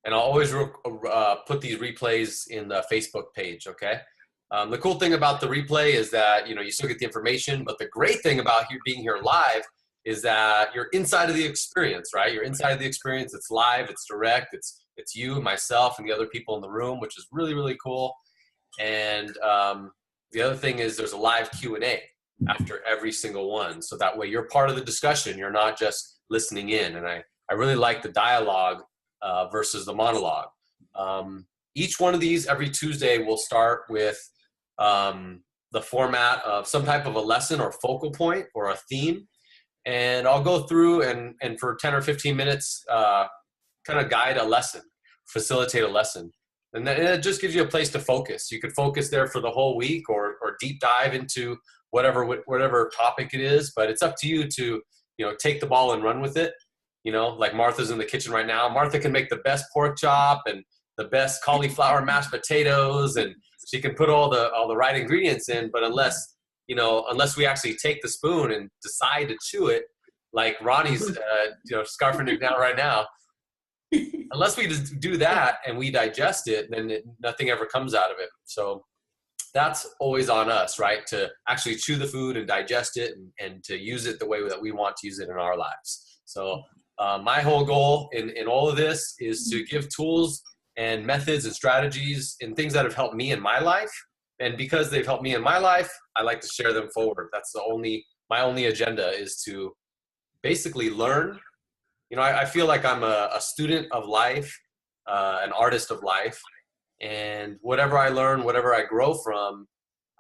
and I'll always put these replays in the Facebook page, okay? The cool thing about the replay is that, you still get the information, but the great thing about being here live is that you're inside of the experience, right? You're inside of the experience. It's live, it's direct, it's you, myself, and the other people in the room, which is really, really cool. And the other thing is there's a live Q&A after every single one. So that way you're part of the discussion. You're not just listening in. And I really like the dialogue versus the monologue. Each one of these every Tuesday will start with the format of some type of a lesson or focal point or a theme. And I'll go through and for 10 or 15 minutes, kind of guide a lesson, facilitate a lesson. And then it just gives you a place to focus. You could focus there for the whole week or deep dive into whatever topic it is, but it's up to you to, take the ball and run with it. Like Martha's in the kitchen right now. Martha can make the best pork chop and the best cauliflower mashed potatoes, and she can put all the right ingredients in, but unless we actually take the spoon and decide to chew it, like Ronnie's, scarfing it down right now, unless we just do that and we digest it, then nothing ever comes out of it. So that's always on us, right? To actually chew the food and digest it and to use it the way that we want to use it in our lives. So my whole goal in all of this is to give tools and methods and strategies and things that have helped me in my life. And because they've helped me in my life, I like to share them forward. That's my only agenda is to basically learn. I feel like I'm a student of life, an artist of life, and whatever I learn, whatever I grow from,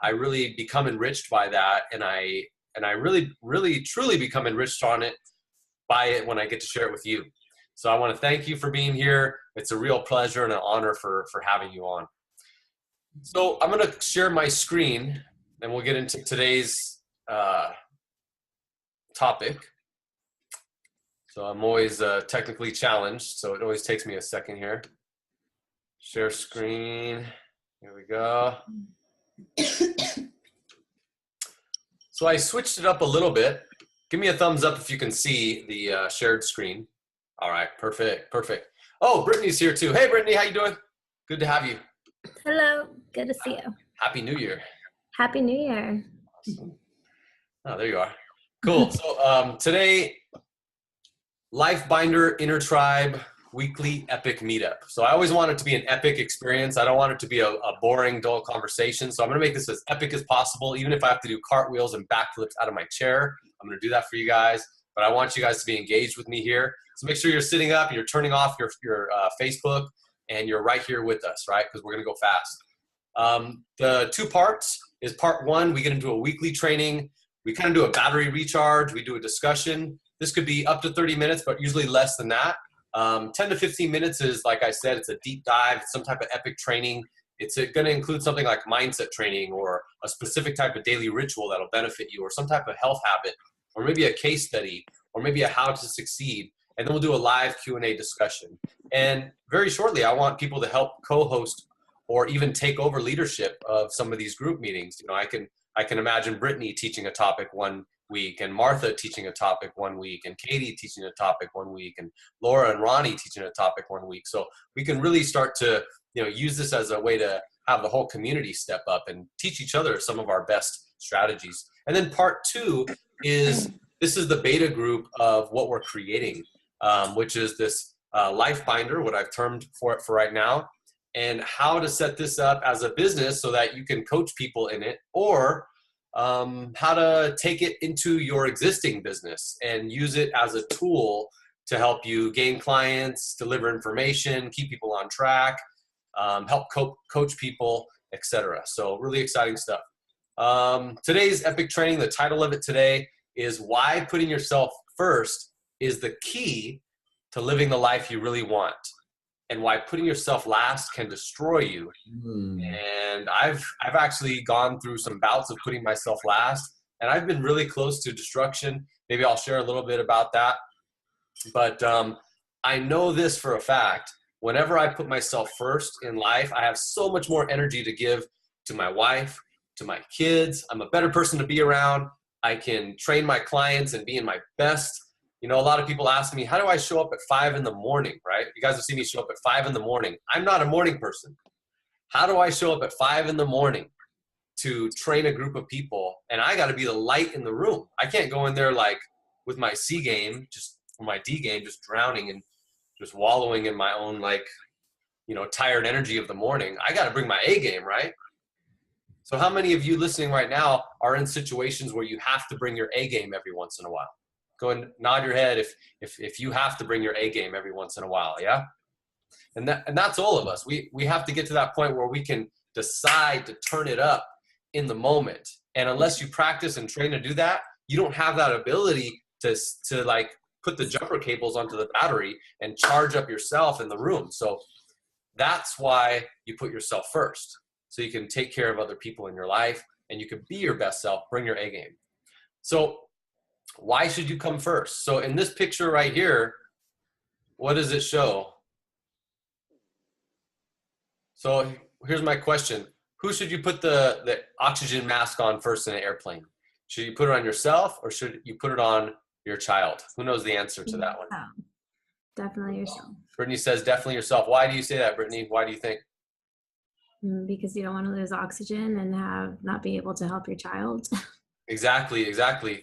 I really become enriched by that, and I really, really, truly become enriched by it when I get to share it with you. So I want to thank you for being here. It's a real pleasure and an honor for having you on. So I'm going to share my screen, and we'll get into today's topic. So I'm always technically challenged, so it always takes me a second here. Share screen. Here we go. So I switched it up a little bit. Give me a thumbs up if you can see the shared screen. All right, perfect. Oh, Brittany's here too. Hey, Brittany, how you doing? Good to have you. Hello, good to see you. Happy New Year. Happy New Year. Awesome. Oh, there you are. Cool. So today, Life Binder Inner Tribe weekly epic meetup. So I always want it to be an epic experience. I don't want it to be a boring, dull conversation. So I'm going to make this as epic as possible. Even if I have to do cartwheels and backflips out of my chair, I'm going to do that for you guys. But I want you guys to be engaged with me here. So make sure you're sitting up and you're turning off your Facebook, and you're right here with us, right? Because we're going to go fast. The 2 parts is part 1. We get into a weekly training. We kind of do a battery recharge. We do a discussion. This could be up to 30 minutes, but usually less than that. 10 to 15 minutes is, like I said, it's a deep dive. It's some type of epic training. It's going to include something like mindset training or a specific type of daily ritual that'll benefit you, or some type of health habit, or maybe a case study, or maybe a how to succeed. And then we'll do a live Q&A discussion. And very shortly, I want people to help co-host or even take over leadership of some of these group meetings. I can imagine Brittany teaching a topic one week, and Martha teaching a topic one week, and Katie teaching a topic one week, and Laura and Ronnie teaching a topic one week. So we can really start to use this as a way to have the whole community step up and teach each other some of our best strategies. And then part 2 is, this is the beta group of what we're creating, which is this Life Binder, what I've termed for it for right now, and how to set this up as a business so that you can coach people in it, or how to take it into your existing business and use it as a tool to help you gain clients, deliver information, keep people on track, help coach people, etc. So really exciting stuff. Today's epic training, the title of it today is Why Putting Yourself First is the Key to Living the Life You Really Want, and why putting yourself last can destroy you. And I've actually gone through some bouts of putting myself last, and I've been really close to destruction. Maybe I'll share a little bit about that. But I know this for a fact. Whenever I put myself first in life, I have so much more energy to give to my wife, to my kids. I'm a better person to be around. I can train my clients and be in my best, You know, a lot of people ask me, how do I show up at 5 in the morning, right? You guys have seen me show up at 5 in the morning. I'm not a morning person. How do I show up at 5 in the morning to train a group of people? And I got to be the light in the room. I can't go in there like with my C game, just or my D game, just drowning and just wallowing in my own, like, you know, tired energy of the morning. I got to bring my A game, right? So how many of you listening right now are in situations where you have to bring your A game every once in a while? Go and nod your head if you have to bring your A game every once in a while, yeah? And that's all of us. We have to get to that point where we can decide to turn it up in the moment. And unless you practice and train to do that, you don't have that ability to like put the jumper cables onto the battery and charge up yourself in the room. So that's why you put yourself first, so you can take care of other people in your life and you can be your best self, bring your A game. So why should you come first? So in this picture right here, what does it show? So here's my question. Who should you put the oxygen mask on first in an airplane? Should you put it on yourself or should you put it on your child? Who knows the answer to that one? Definitely yourself. Brittany says definitely yourself. Why do you say that, Brittany? Why do you think? Because you don't want to lose oxygen and not be able to help your child. Exactly.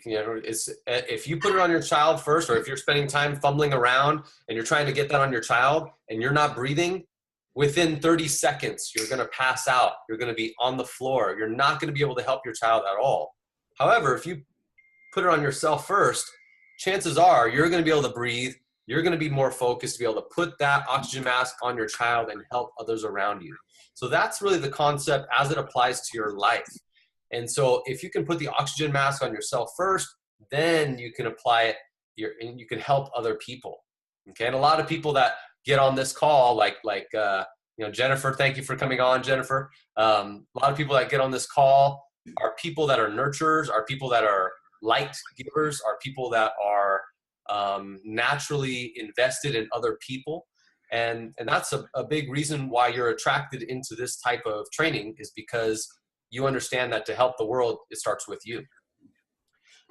You know, it's if you put it on your child first, or if you're spending time fumbling around and you're trying to get that on your child and you're not breathing, within 30 seconds, you're going to pass out. You're going to be on the floor. You're not going to be able to help your child at all. However, if you put it on yourself first, chances are you're going to be able to breathe. You're going to be more focused to be able to put that oxygen mask on your child and help others around you. So that's really the concept as it applies to your life. And so if you can put the oxygen mask on yourself first, then you can apply it and you can help other people. Okay. And a lot of people that get on this call, like you know, Jennifer, thank you for coming on, Jennifer. A lot of people that get on this call are people that are nurturers, are people that are light givers, are people that are naturally invested in other people. And that's a big reason why you're attracted into this type of training, is because you understand that to help the world, it starts with you.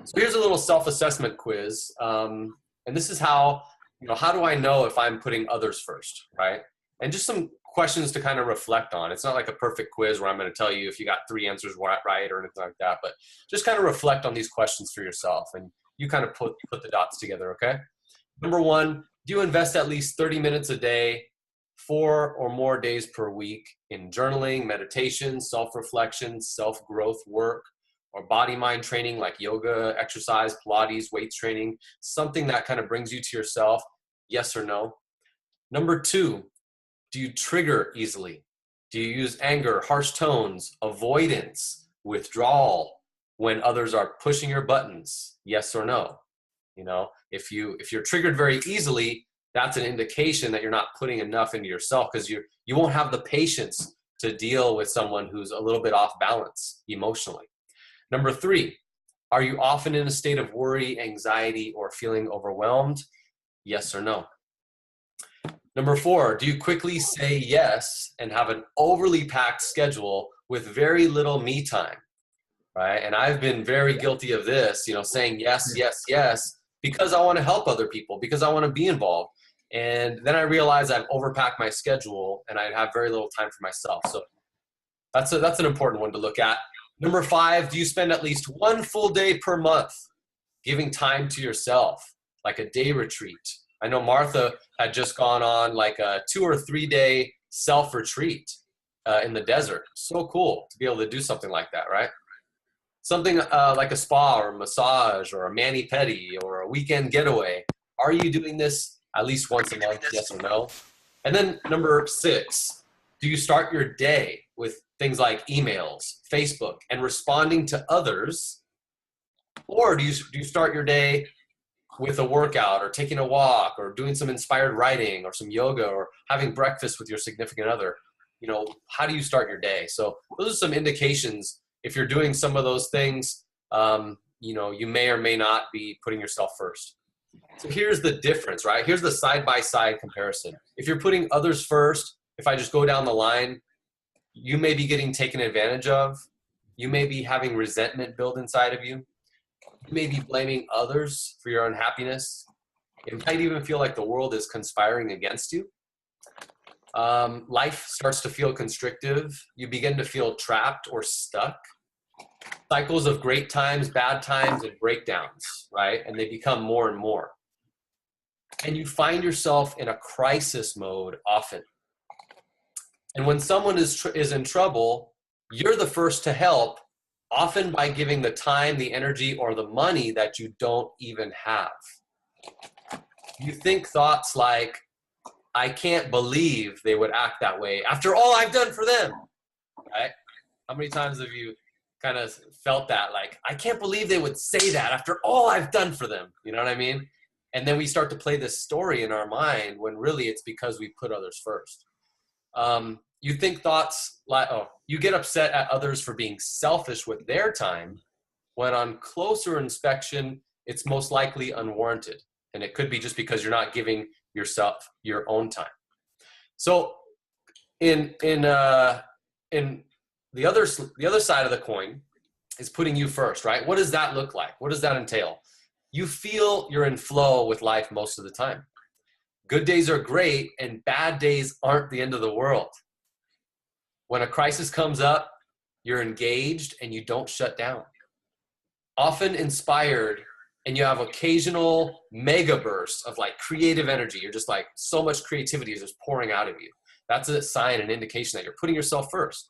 So here's a little self-assessment quiz. And this is how, you know, how do I know if I'm putting others first, right? And just some questions to kind of reflect on. It's not like a perfect quiz where I'm going to tell you if you got 3 answers right or anything like that, but just kind of reflect on these questions for yourself and you kind of put the dots together, okay? Number 1, do you invest at least 30 minutes a day, 4 or more days per week in journaling, meditation, self-reflection, self-growth work, or body-mind training like yoga, exercise, Pilates, weights training, something that kind of brings you to yourself? Yes or no? Number 2, do you trigger easily? Do you use anger, harsh tones, avoidance, withdrawal when others are pushing your buttons? Yes or no? You know, if you're triggered very easily, that's an indication that you're not putting enough into yourself, because you won't have the patience to deal with someone who's a little bit off balance emotionally. Number 3, are you often in a state of worry, anxiety, or feeling overwhelmed? Yes or no? Number 4, do you quickly say yes and have an overly packed schedule with very little me time, right? And I've been very guilty of this, you know, saying yes, because I want to help other people, because I want to be involved. And then I realized I've overpacked my schedule and I have very little time for myself. So that's an important one to look at. Number 5, do you spend at least 1 full day per month giving time to yourself, like a day retreat? I know Martha had just gone on like a 2 or 3 day self-retreat in the desert. So cool to be able to do something like that, right? Something like a spa or a massage or a mani-pedi or a weekend getaway. Are you doing this at least once a month? Yes or no? And then number 6, do you start your day with things like emails, Facebook, and responding to others? Or do you start your day with a workout or taking a walk or doing some inspired writing or some yoga or having breakfast with your significant other? You know, how do you start your day? So those are some indications. If you're doing some of those things, you know, you may or may not be putting yourself first. So here's the difference, right? Here's the side-by-side comparison. If you're putting others first, if I just go down the line, you may be getting taken advantage of. You may be having resentment build inside of you. You may be blaming others for your unhappiness. It might even feel like the world is conspiring against you. Life starts to feel constrictive. You begin to feel trapped or stuck. Cycles of great times, bad times, and breakdowns, right? And they become more and more. And you find yourself in a crisis mode often. And when someone is in trouble, you're the first to help, often by giving the time, the energy, or the money that you don't even have. You think thoughts like, I can't believe they would act that way after all I've done for them, right? How many times have you kind of felt that? Like, I can't believe they would say that after all I've done for them. You know what I mean? And then we start to play this story in our mind when really it's because we put others first. You think thoughts like, oh, you get upset at others for being selfish with their time, when on closer inspection, it's most likely unwarranted. And it could be just because you're not giving yourself your own time. So in the other side of the coin is putting you first, right? What does that look like? What does that entail? You feel you're in flow with life most of the time. Good days are great, and bad days aren't the end of the world. When a crisis comes up, you're engaged and you don't shut down. Often inspired, and you have occasional mega bursts of like creative energy. You're just like, so much creativity is just pouring out of you. That's a sign, an indication that you're putting yourself first.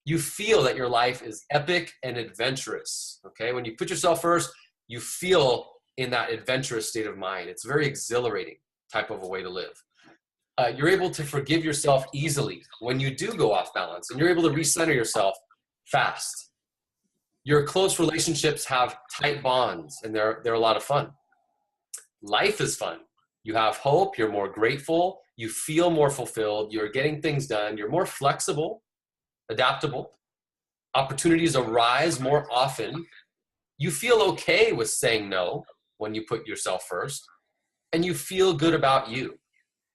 You feel that your life is epic and adventurous, okay? When you put yourself first, you feel in that adventurous state of mind. It's very exhilarating type of a way to live. You're able to forgive yourself easily when you do go off balance, and you're able to recenter yourself fast. Your close relationships have tight bonds, and they're a lot of fun. Life is fun. You have hope, you're more grateful, you feel more fulfilled, you're getting things done, you're more flexible, adaptable. Opportunities arise more often. You feel okay with saying no when you put yourself first, and you feel good about you.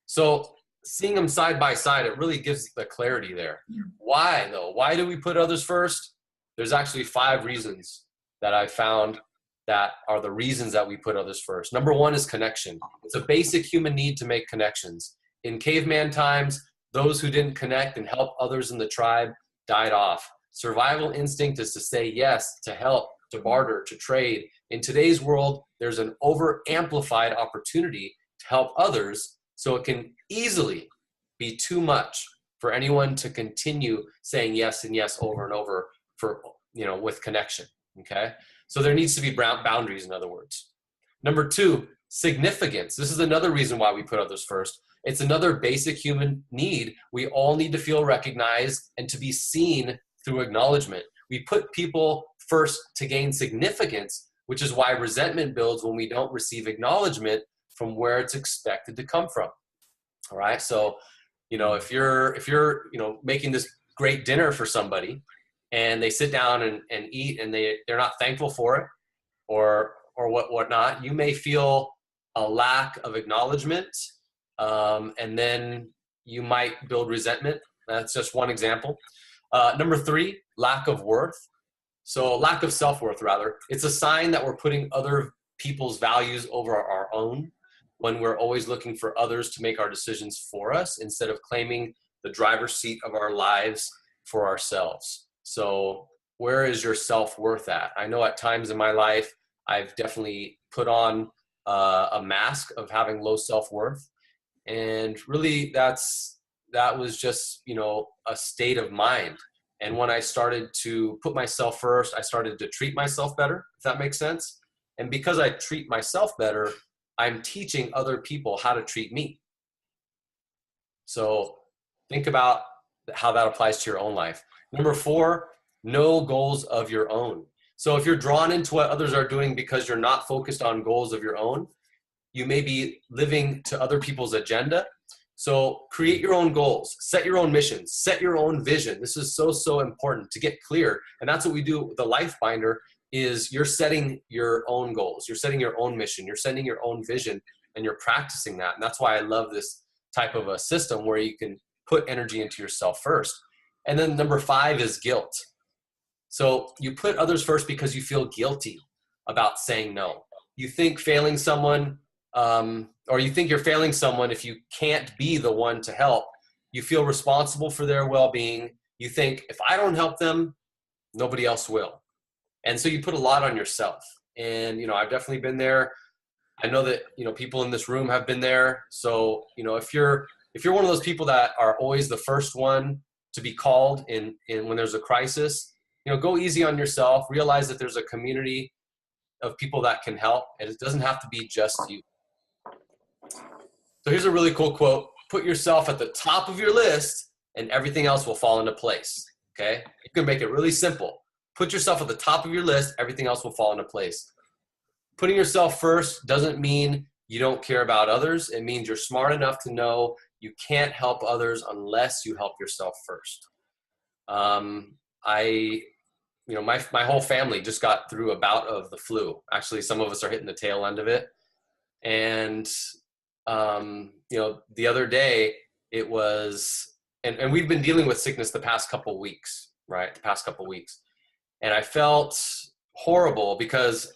So seeing them side by side, it really gives the clarity there. Why though? Why do we put others first? There's actually 5 reasons that I found that are the reasons that we put others first. Number 1 is connection. It's a basic human need to make connections. In caveman times, those who didn't connect and help others in the tribe died off. Survival instinct is to say yes, to help, to barter, to trade. In today's world, there's an over-amplified opportunity to help others, so it can easily be too much for anyone to continue saying yes and yes over and over for, with connection, okay? So there needs to be boundaries, in other words. Number 2, significance. This is another reason why we put others first. It's another basic human need. We all need to feel recognized and to be seen through acknowledgement. We put people first to gain significance, which is why resentment builds when we don't receive acknowledgement from where it's expected to come from. All right. So, if you're making this great dinner for somebody and they sit down and eat and they're not thankful for it or whatnot, you may feel a lack of acknowledgement. And then you might build resentment. That's just one example. Number 3, lack of worth. So lack of self-worth, rather. It's a sign that we're putting other people's values over our own, when we're always looking for others to make our decisions for us instead of claiming the driver's seat of our lives for ourselves. So where is your self-worth at? I know at times in my life, I've definitely put on a mask of having low self-worth. And really that was just, a state of mind. And when I started to put myself first, I started to treat myself better, if that makes sense. And because I treat myself better, I'm teaching other people how to treat me. So think about how that applies to your own life. Number 4, no goals of your own. So if you're drawn into what others are doing because you're not focused on goals of your own, you may be living to other people's agenda. So create your own goals, set your own missions, set your own vision. This is so important to get clear. And that's what we do with the Life Binder. Is you're setting your own goals, you're setting your own mission, you're setting your own vision, and you're practicing that. And that's why I love this type of a system where you can put energy into yourself first. And then number 5 is guilt. So you put others first because you feel guilty about saying no. You think failing someone or you think you're failing someone if you can't be the one to help. You feel responsible for their well-being. You think, if I don't help them, nobody else will. And so you put a lot on yourself. And, I've definitely been there. I know that, people in this room have been there. So, if you're one of those people that are always the first one to be called in when there's a crisis, go easy on yourself. Realize that there's a community of people that can help, and it doesn't have to be just you. So here's a really cool quote. Put yourself at the top of your list and everything else will fall into place. Okay? You can make it really simple. Put yourself at the top of your list, everything else will fall into place. Putting yourself first doesn't mean you don't care about others. It means you're smart enough to know you can't help others unless you help yourself first. My whole family just got through a bout of the flu. Actually, some of us are hitting the tail end of it. And, the other day it was, and we've been dealing with sickness the past couple weeks, right? The past couple weeks. And I felt horrible because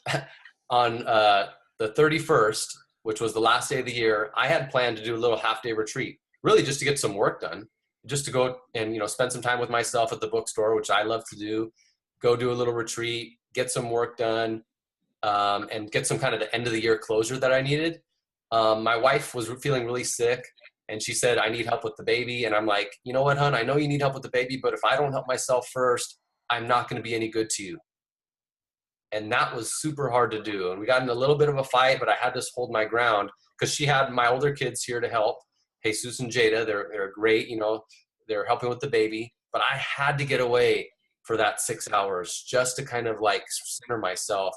on the 31st, which was the last day of the year, I had planned to do a little half-day retreat, really just to get some work done, just to go and, spend some time with myself at the bookstore, which I love to do, go do a little retreat, get some work done, and get some kind of the end of the year closure that I needed. My wife was feeling really sick, and she said, I need help with the baby. And I'm like, you know what, hon, I know you need help with the baby, but if I don't help myself first, I'm not going to be any good to you. And that was super hard to do. And we got in a little bit of a fight, but I had to hold my ground because she had my older kids here to help. Jesus and Jada, they're great. They're helping with the baby, but I had to get away for that 6 hours just to kind of like center myself.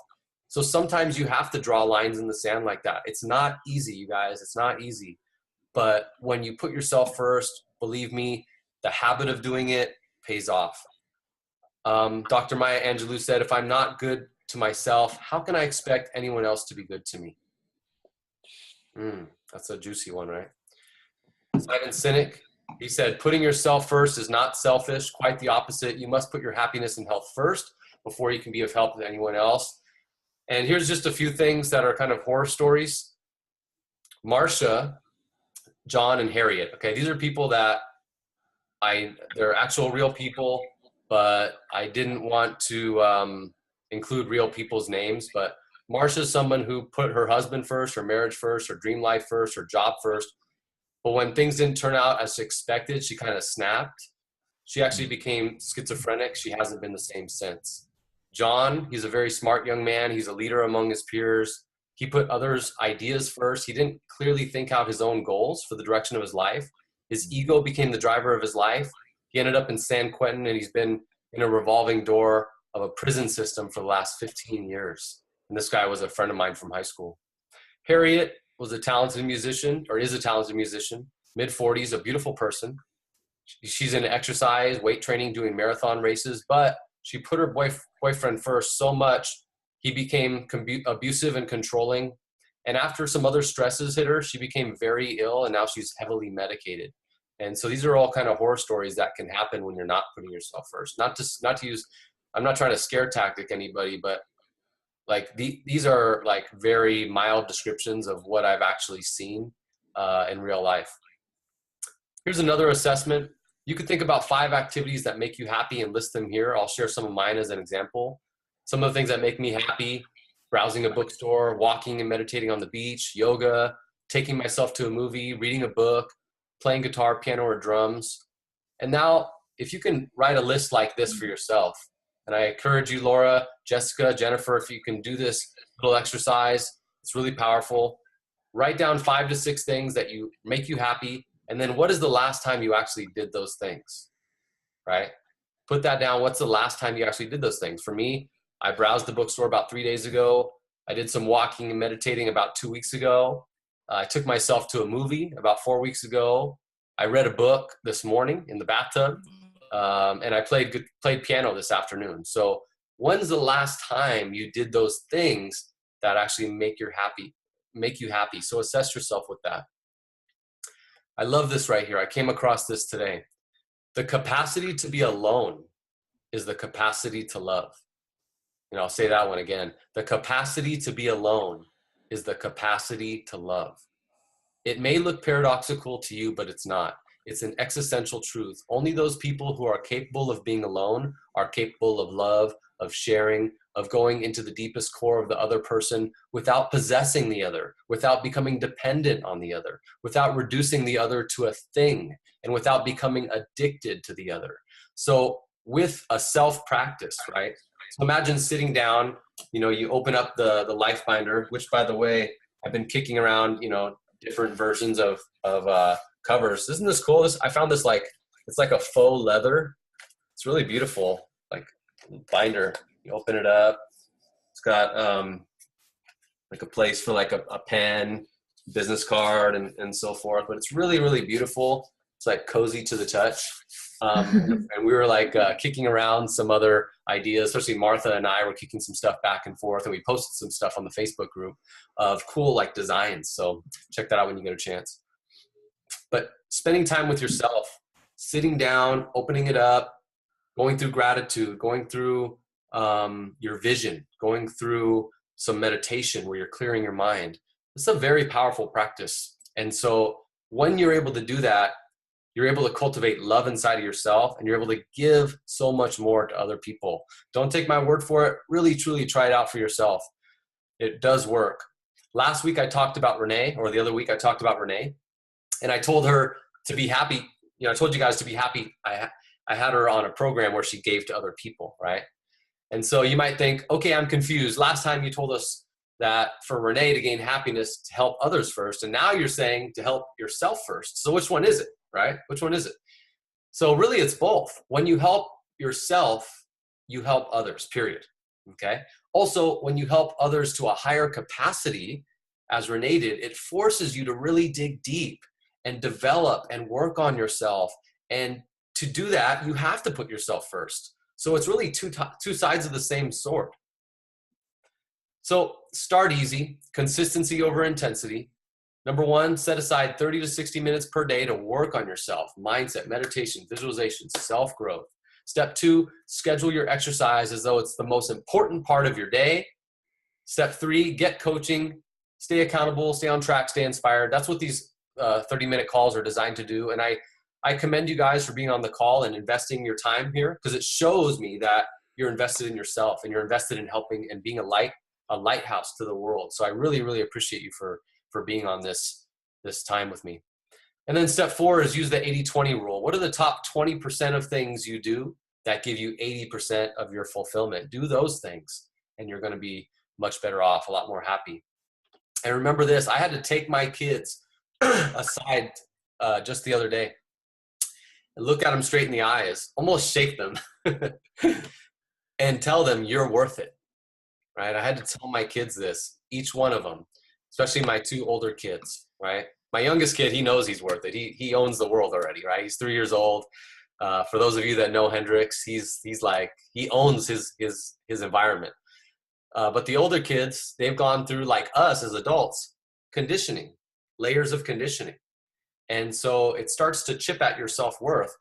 So sometimes you have to draw lines in the sand like that. It's not easy, you guys. It's not easy. But when you put yourself first, believe me, the habit of doing it pays off. Dr. Maya Angelou said, if I'm not good to myself, how can I expect anyone else to be good to me? That's a juicy one, right? Simon Sinek, he said, putting yourself first is not selfish, quite the opposite. You must put your happiness and health first before you can be of help to anyone else. And here's just a few things that are kind of horror stories. Marcia, John, and Harriet. Okay, these are people that they're actual real people, but I didn't want to include real people's names. But Marcia's someone who put her husband first, her marriage first, her dream life first, her job first. But when things didn't turn out as expected, she kind of snapped. She actually became schizophrenic. She hasn't been the same since. John, he's a very smart young man. He's a leader among his peers. He put others' ideas first. He didn't clearly think out his own goals for the direction of his life. His ego became the driver of his life. He ended up in San Quentin, and he's been in a revolving door of a prison system for the last 15 years. And this guy was a friend of mine from high school. Harriet was a talented musician, or is a talented musician, mid-40s, a beautiful person. She's into exercise, weight training, doing marathon races, but she put her boyfriend first so much, he became abusive and controlling. And after some other stresses hit her, she became very ill, and now she's heavily medicated. And so these are all kind of horror stories that can happen when you're not putting yourself first. Not to use, I'm not trying to scare tactic anybody, but like these are like very mild descriptions of what I've actually seen in real life. Here's another assessment. You could think about 5 activities that make you happy and list them here. I'll share some of mine as an example. Some of the things that make me happy: browsing a bookstore, walking and meditating on the beach, yoga, taking myself to a movie, reading a book, playing guitar, piano, or drums. And now, if you can write a list like this for yourself, and I encourage you, Laura, Jessica, Jennifer, if you can do this little exercise, it's really powerful. Write down 5 to 6 things that make you happy. And then what is the last time you actually did those things, right? Put that down. What's the last time you actually did those things? For me, I browsed the bookstore about 3 days ago. I did some walking and meditating about 2 weeks ago. I took myself to a movie about 4 weeks ago. I read a book this morning in the bathtub. And I played piano this afternoon. So when's the last time you did those things that actually make you happy? So assess yourself with that. I love this right here. I came across this today. The capacity to be alone is the capacity to love. I'll say that one again. The capacity to be alone is the capacity to love. It may look paradoxical to you, but it's not. It's an existential truth. Only those people who are capable of being alone are capable of love, of sharing, of going into the deepest core of the other person without possessing the other, without becoming dependent on the other, without reducing the other to a thing, and without becoming addicted to the other. So with a self-practice, right? So imagine sitting down, you open up the Life Binder, which, by the way, I've been kicking around, different versions of covers. Isn't this cool? I found this it's like a faux leather. It's really beautiful, like binder. You open it up. It's got like a place for like a pen, business card, and so forth. But it's really, really beautiful. It's like cozy to the touch. And we were like kicking around some other ideas, especially Martha and I were kicking some stuff back and forth, and we posted some stuff on the Facebook group of cool like designs. So check that out when you get a chance. But spending time with yourself, sitting down, opening it up, going through gratitude, going through your vision, going through some meditation where you're clearing your mind. It's a very powerful practice. And so when you're able to do that, you're able to cultivate love inside of yourself, and you're able to give so much more to other people. Don't take my word for it. Really, truly try it out for yourself. It does work. Last week I talked about Renee, or the other week I talked about Renee, and I told her to be happy. I told you guys to be happy. I had her on a program where she gave to other people, right? And so you might think, okay, I'm confused. Last time you told us that for Renee to gain happiness, to help others first, and now you're saying to help yourself first. So which one is it? Right? Which one is it? So really it's both. When you help yourself, you help others, period. Okay. Also, when you help others to a higher capacity, as Renee did, it forces you to really dig deep and develop and work on yourself. And to do that, you have to put yourself first. So it's really two sides of the same sword. So start easy, consistency over intensity. Number one, set aside 30 to 60 minutes per day to work on yourself, mindset, meditation, visualization, self-growth. Step two, schedule your exercise as though it's the most important part of your day. Step three, get coaching, stay accountable, stay on track, stay inspired. That's what these 30-minute calls are designed to do. And I commend you guys for being on the call and investing your time here, because it shows me that you're invested in yourself and you're invested in helping and being a lighthouse to the world. So I really, really appreciate you for being on this time with me. And then step four is use the 80-20 rule. What are the top 20% of things you do that give you 80% of your fulfillment? Do those things and you're going to be much better off, a lot more happy. And remember this, I had to take my kids aside just the other day and look at them straight in the eyes, almost shake them and tell them you're worth it, right? I had to tell my kids this, each one of them, especially my two older kids, right? My youngest kid, he knows he's worth it. He owns the world already, right? He's 3 years old. For those of you that know Hendrix, he's like, he owns his environment. But the older kids, they've gone through, like us as adults, conditioning, layers of conditioning. And so it starts to chip at your self-worth.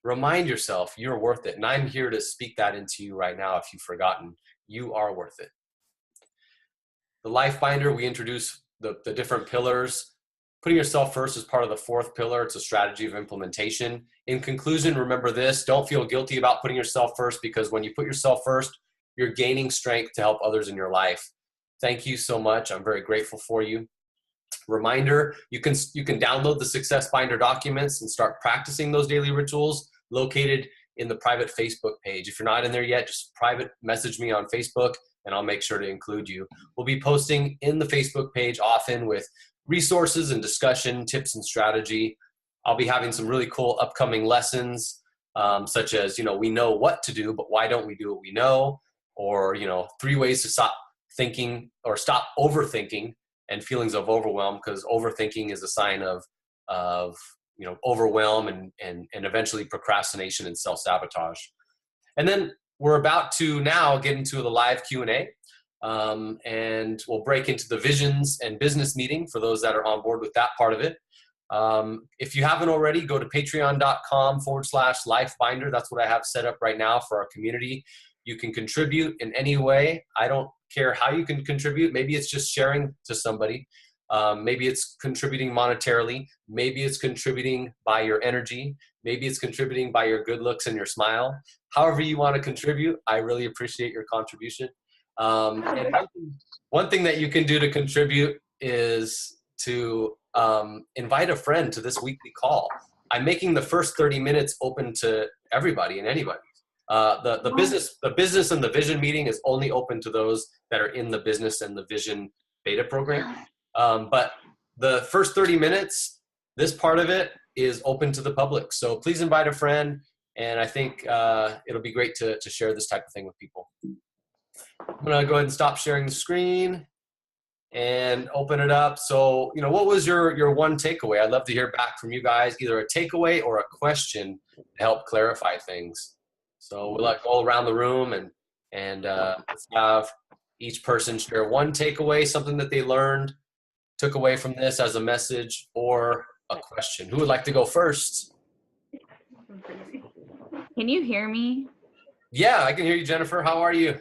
Remind yourself you're worth it. And I'm here to speak that into you right now if you've forgotten. You are worth it. The Life Binder, we introduce the different pillars. Putting yourself first is part of the fourth pillar. It's a strategy of implementation. In conclusion, remember this, don't feel guilty about putting yourself first, because when you put yourself first, you're gaining strength to help others in your life. Thank you so much. I'm very grateful for you. Reminder, you can download the Success Binder documents and start practicing those daily rituals located in the private Facebook page. If you're not in there yet, just private message me on Facebook and I'll make sure to include you. We'll be posting in the Facebook page often with resources and discussion, tips and strategy. I'll be having some really cool upcoming lessons, such as, we know what to do, but why don't we do what we know? Or, 3 ways to stop thinking or stop overthinking and feelings of overwhelm, because overthinking is a sign of overwhelm and eventually procrastination and self-sabotage. And then we're about to now get into the live Q&A, and we'll break into the visions and business meeting for those that are on board with that part of it. If you haven't already, go to patreon.com/lifebinder. That's what I have set up right now for our community. You can contribute in any way. I don't care how you can contribute. Maybe it's just sharing to somebody. Maybe it's contributing monetarily. Maybe it's contributing by your energy. Maybe it's contributing by your good looks and your smile. However you want to contribute, I really appreciate your contribution. And one thing that you can do to contribute is to invite a friend to this weekly call. I'm making the first 30 minutes open to everybody and anybody. The business and the vision meeting is only open to those that are in the business and the vision beta program. But the first 30 minutes, this part of it is open to the public. So please invite a friend. And I think it'll be great to share this type of thing with people. I'm going to go ahead and stop sharing the screen and open it up. So, what was your one takeaway? I'd love to hear back from you guys, either a takeaway or a question to help clarify things. So we'll go around the room and let's have each person share one takeaway, something that they learned, took away from this as a message, or a question. Who would like to go first? Can you hear me? Yeah, I can hear you, Jennifer. How are you?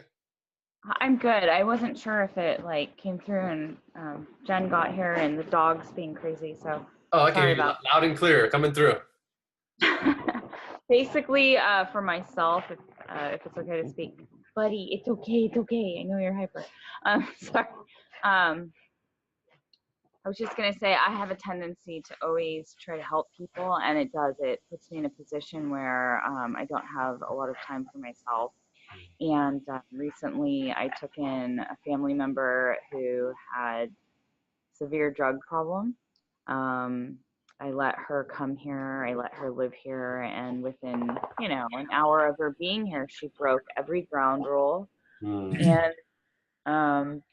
I'm good. I wasn't sure if it came through and Jen got here and the dog's being crazy. So I can hear you loud and clear, coming through. Basically, for myself, if it's okay to speak, buddy, it's okay. It's okay. I know you're hyper. Sorry. I was just going to say I have a tendency to always try to help people, and it puts me in a position where I don't have a lot of time for myself. And recently I took in a family member who had severe drug problem. I let her come here, I let her live here, and within, an hour of her being here, she broke every ground rule. And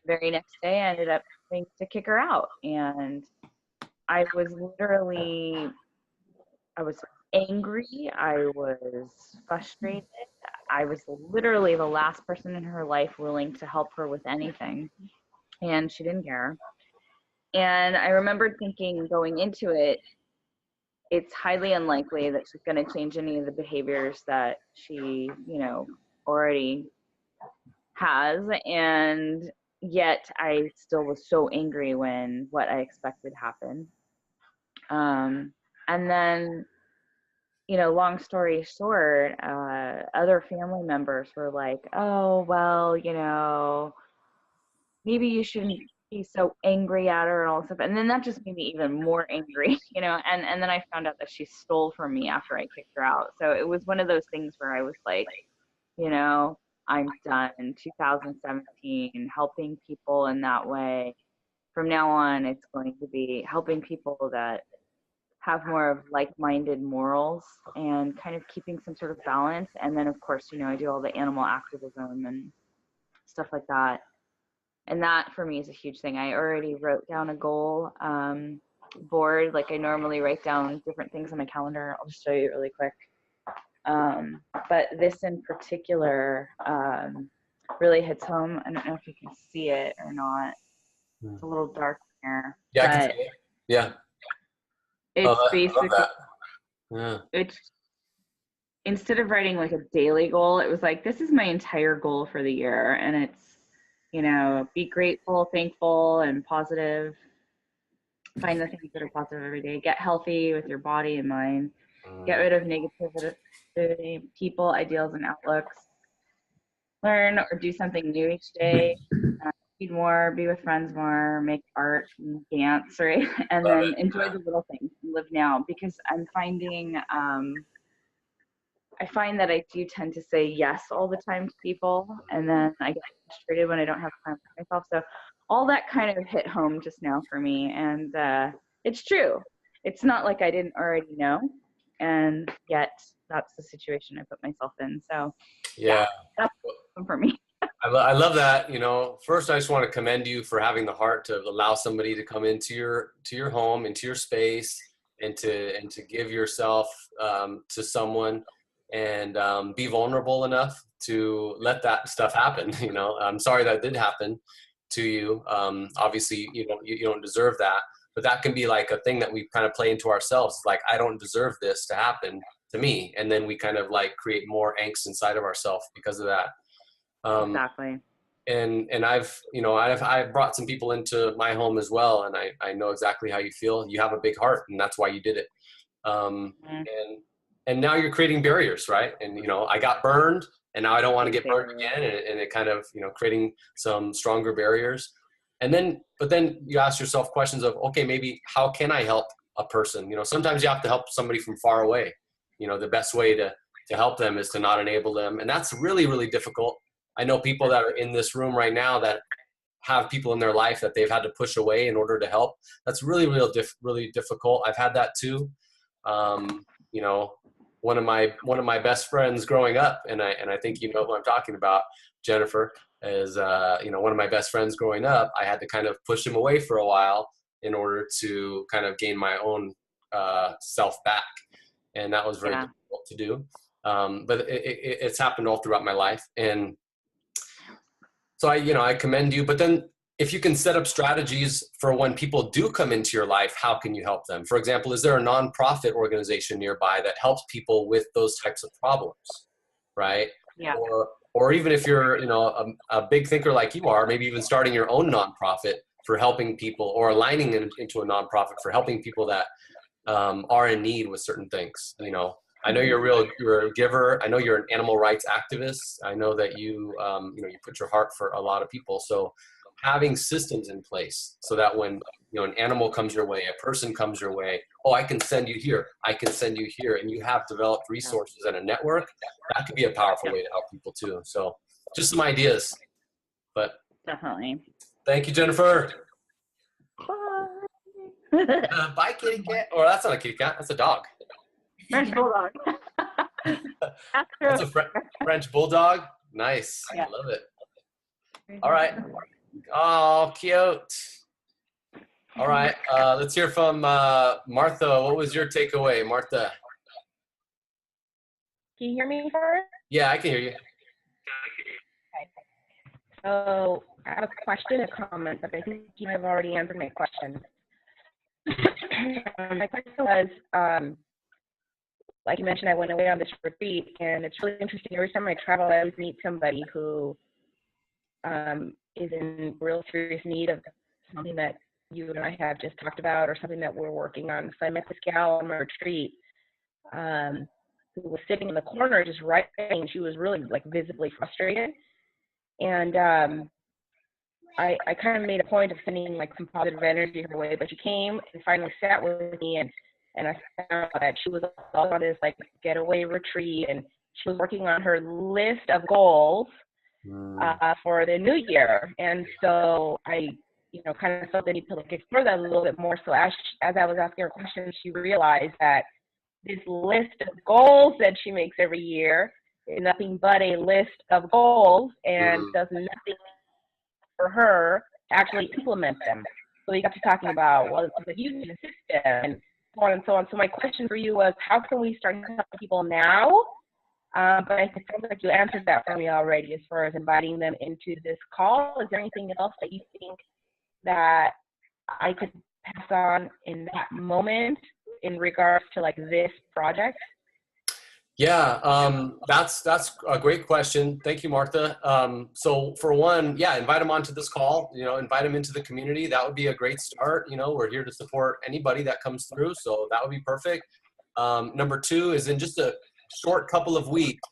very next day I ended up having to kick her out. And I was angry, I was frustrated. I was literally the last person in her life willing to help her with anything, and she didn't care. And I remembered thinking going into it, it's highly unlikely that she's going to change any of the behaviors that she, already has. And yet I still was so angry when what I expected happened. And then, long story short, other family members were like, oh, well, maybe you shouldn't be so angry at her and all this stuff. And then that just made me even more angry, and then I found out that she stole from me after I kicked her out. So it was one of those things where I was like, I'm done. In 2017, helping people in that way. From now on, it's going to be helping people that have more of like-minded morals and kind of keeping some sort of balance. And then, of course, I do all the animal activism and stuff like that. And that, for me, is a huge thing. I already wrote down a goal board. Like I normally write down different things on my calendar. I'll just show you really quick. But this in particular really hits home. I don't know if you can see it or not. It's a little dark here. Yeah, I can see it. Yeah. It's basically, it's instead of writing like a daily goal, it was like, this is my entire goal for the year. And it's, be grateful, thankful, and positive. Find the things that are positive every day. Get healthy with your body and mind. Get rid of negativity, people, ideals, and outlooks. Learn or do something new each day. Read more, be with friends more, make art and dance, right? And then enjoy the little things and live now, because I'm finding I find that I do tend to say yes all the time to people, and then I get frustrated when I don't have time for myself. So all that kind of hit home just now for me, and it's true. It's not like I didn't already know, and yet that's the situation I put myself in. So yeah that's for me. I love that. First, I just want to commend you for having the heart to allow somebody to come into your home, into your space, and to give yourself to someone, and be vulnerable enough to let that stuff happen. I'm sorry that did happen to you. Obviously, you don't deserve that, but that can be like a thing that we kind of play into ourselves. Like, I don't deserve this to happen to me, and then we kind of like create more angst inside of ourselves because of that. Exactly. And I've brought some people into my home as well, and I know exactly how you feel. You have a big heart, and that's why you did it. Mhm. And now you're creating barriers, right? And I got burned, and now I don't want to get burned Barriers. again, and it kind of creating some stronger barriers. But then you ask yourself questions of, okay, maybe how can I help a person? Sometimes you have to help somebody from far away. The best way to help them is to not enable them, and that's really, really difficult. I know people that are in this room right now that have people in their life that they've had to push away in order to help. That's really, really difficult. I've had that too. Um, you know, one of my best friends growing up, and I think you know who I'm talking about, Jennifer, is one of my best friends growing up. I had to kind of push him away for a while in order to kind of gain my own self back, and that was very Yeah. difficult to do. But it's happened all throughout my life, and so I commend you. But then if you can set up strategies for when people do come into your life, how can you help them? For example, is there a nonprofit organization nearby that helps people with those types of problems, right? Yeah. Or even if you're, a big thinker like you are, maybe even starting your own nonprofit for helping people, or aligning into a nonprofit for helping people that are in need with certain things. I know you're a giver. I know you're an animal rights activist. I know that you put your heart for a lot of people. So having systems in place so that when an animal comes your way, a person comes your way, oh, I can send you here, I can send you here, and you have developed resources and a network, that could be a powerful way to help people too. So just some ideas. But Definitely. thank you, Jennifer. Bye. Bye, kitty cat. Or that's not a kitty cat, that's a dog. French bulldog. That's a French bulldog. Nice. Yeah. I love it. All right. Oh, cute. All right. Let's hear from Martha. What was your takeaway, Martha? Can you hear me first? Yeah, I can hear you. So I have a question, a comment, but I think you have already answered my question. My question was, like you mentioned, I went away on this retreat, and it's really interesting. Every time I travel, I always meet somebody who is in real serious need of something that you and I have just talked about, or something that we're working on. So I met this gal on my retreat who was sitting in the corner just writing. She was really like visibly frustrated. And I kind of made a point of sending like some positive energy her way, but she came and finally sat with me, and I found out that she was on this like getaway retreat, and she was working on her list of goals for the new year. And so I, kind of felt the need to like explore that a little bit more. So as I was asking her questions, she realized that this list of goals that she makes every year is nothing but a list of goals, and does nothing for her to actually implement them. So we got to talking about, well, it's like using a system and so on and so on. So my question for you was, how can we start helping people now? But it sounds like you answered that for me already as far as inviting them into this call. Is there anything else that you think that I could pass on in that moment in regards to like this project? Yeah, that's a great question. Thank you, Martha. So for one, yeah, invite them onto this call, invite them into the community. That would be a great start. We're here to support anybody that comes through. So that would be perfect. Number two is in just a short couple of weeks,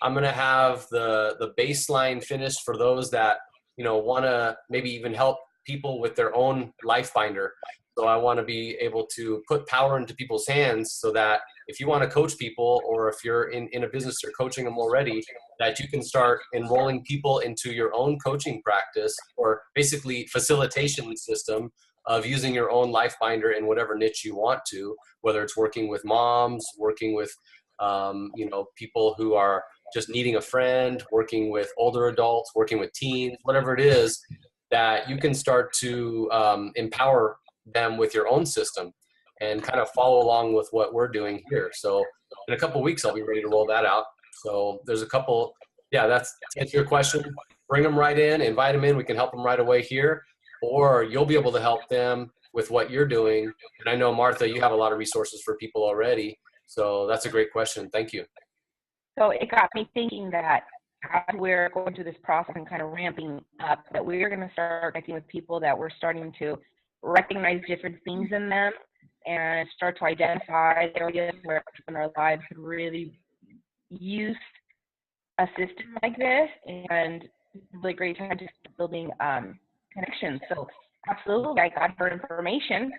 I'm going to have the baseline finished for those that, want to maybe even help people with their own life binder. So I want to be able to put power into people's hands so that if you want to coach people, or if you're in a business, you're coaching them already, that you can start enrolling people into your own coaching practice, or basically facilitation system of using your own life binder in whatever niche you want to, whether it's working with moms, working with, people who are just needing a friend, working with older adults, working with teens, whatever it is, that you can start to empower them with your own system and kind of follow along with what we're doing here. So in a couple of weeks, I'll be ready to roll that out. So there's a couple, that's to answer your question. Bring them right in, invite them in. We can help them right away here, or you'll be able to help them with what you're doing. And I know, Martha, you have a lot of resources for people already. So that's a great question. Thank you. So it got me thinking that as we're going through this process and kind of ramping up, that we're going to start connecting with people that we're starting to recognize different things in them and start to identify areas where in our lives could really use a system like this, and it's a really great time to start building connections. So absolutely, I got her information,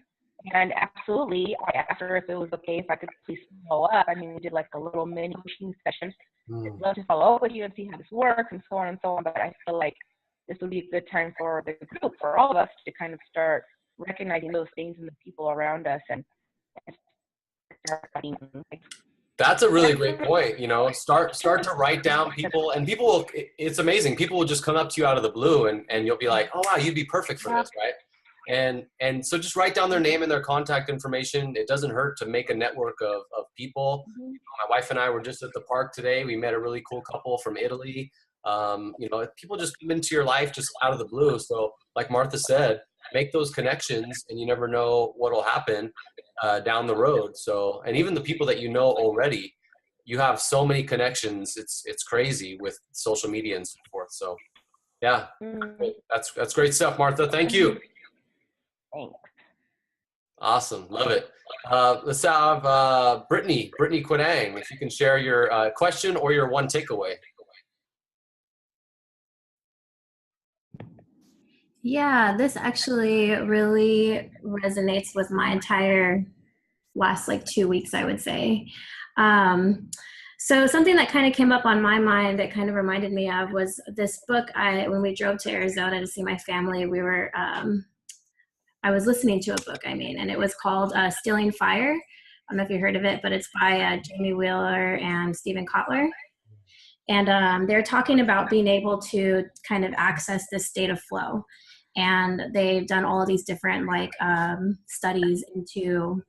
and absolutely, I asked her if it was okay if I could please follow up. I mean, we did like a little mini coaching session. I'd love to follow up with you and see how this works and so on and so on, but I feel like this would be a good time for the group, for all of us, to kind of start recognizing those things in the people around us and start being like, That's a really great point. You know, start to write down people, and people will, it's amazing. People will just come up to you out of the blue, and you'll be like, oh wow, you'd be perfect for this, right? And so just write down their name and their contact information. It doesn't hurt to make a network of people. My wife and I were just at the park today. We met a really cool couple from Italy. You know, people just come into your life just out of the blue. So like Martha said, make those connections, and you never know what'll happen down the road. So, and even the people that you know already, you have so many connections. It's crazy with social media and so forth. So yeah, that's great stuff, Martha. Thank you. thanks. Awesome. Love it. Let's have Brittany Quinang, if you can share your question or your one takeaway. Yeah, this actually really resonates with my entire last like 2 weeks, I would say. So something that kind of came up on my mind that kind of reminded me of was this book. When we drove to Arizona to see my family, I was listening to a book, and it was called Stealing Fire. I don't know if you heard of it, but it's by Jamie Wheeler and Stephen Kotler. And they're talking about being able to kind of access this state of flow. And they've done all of these different studies into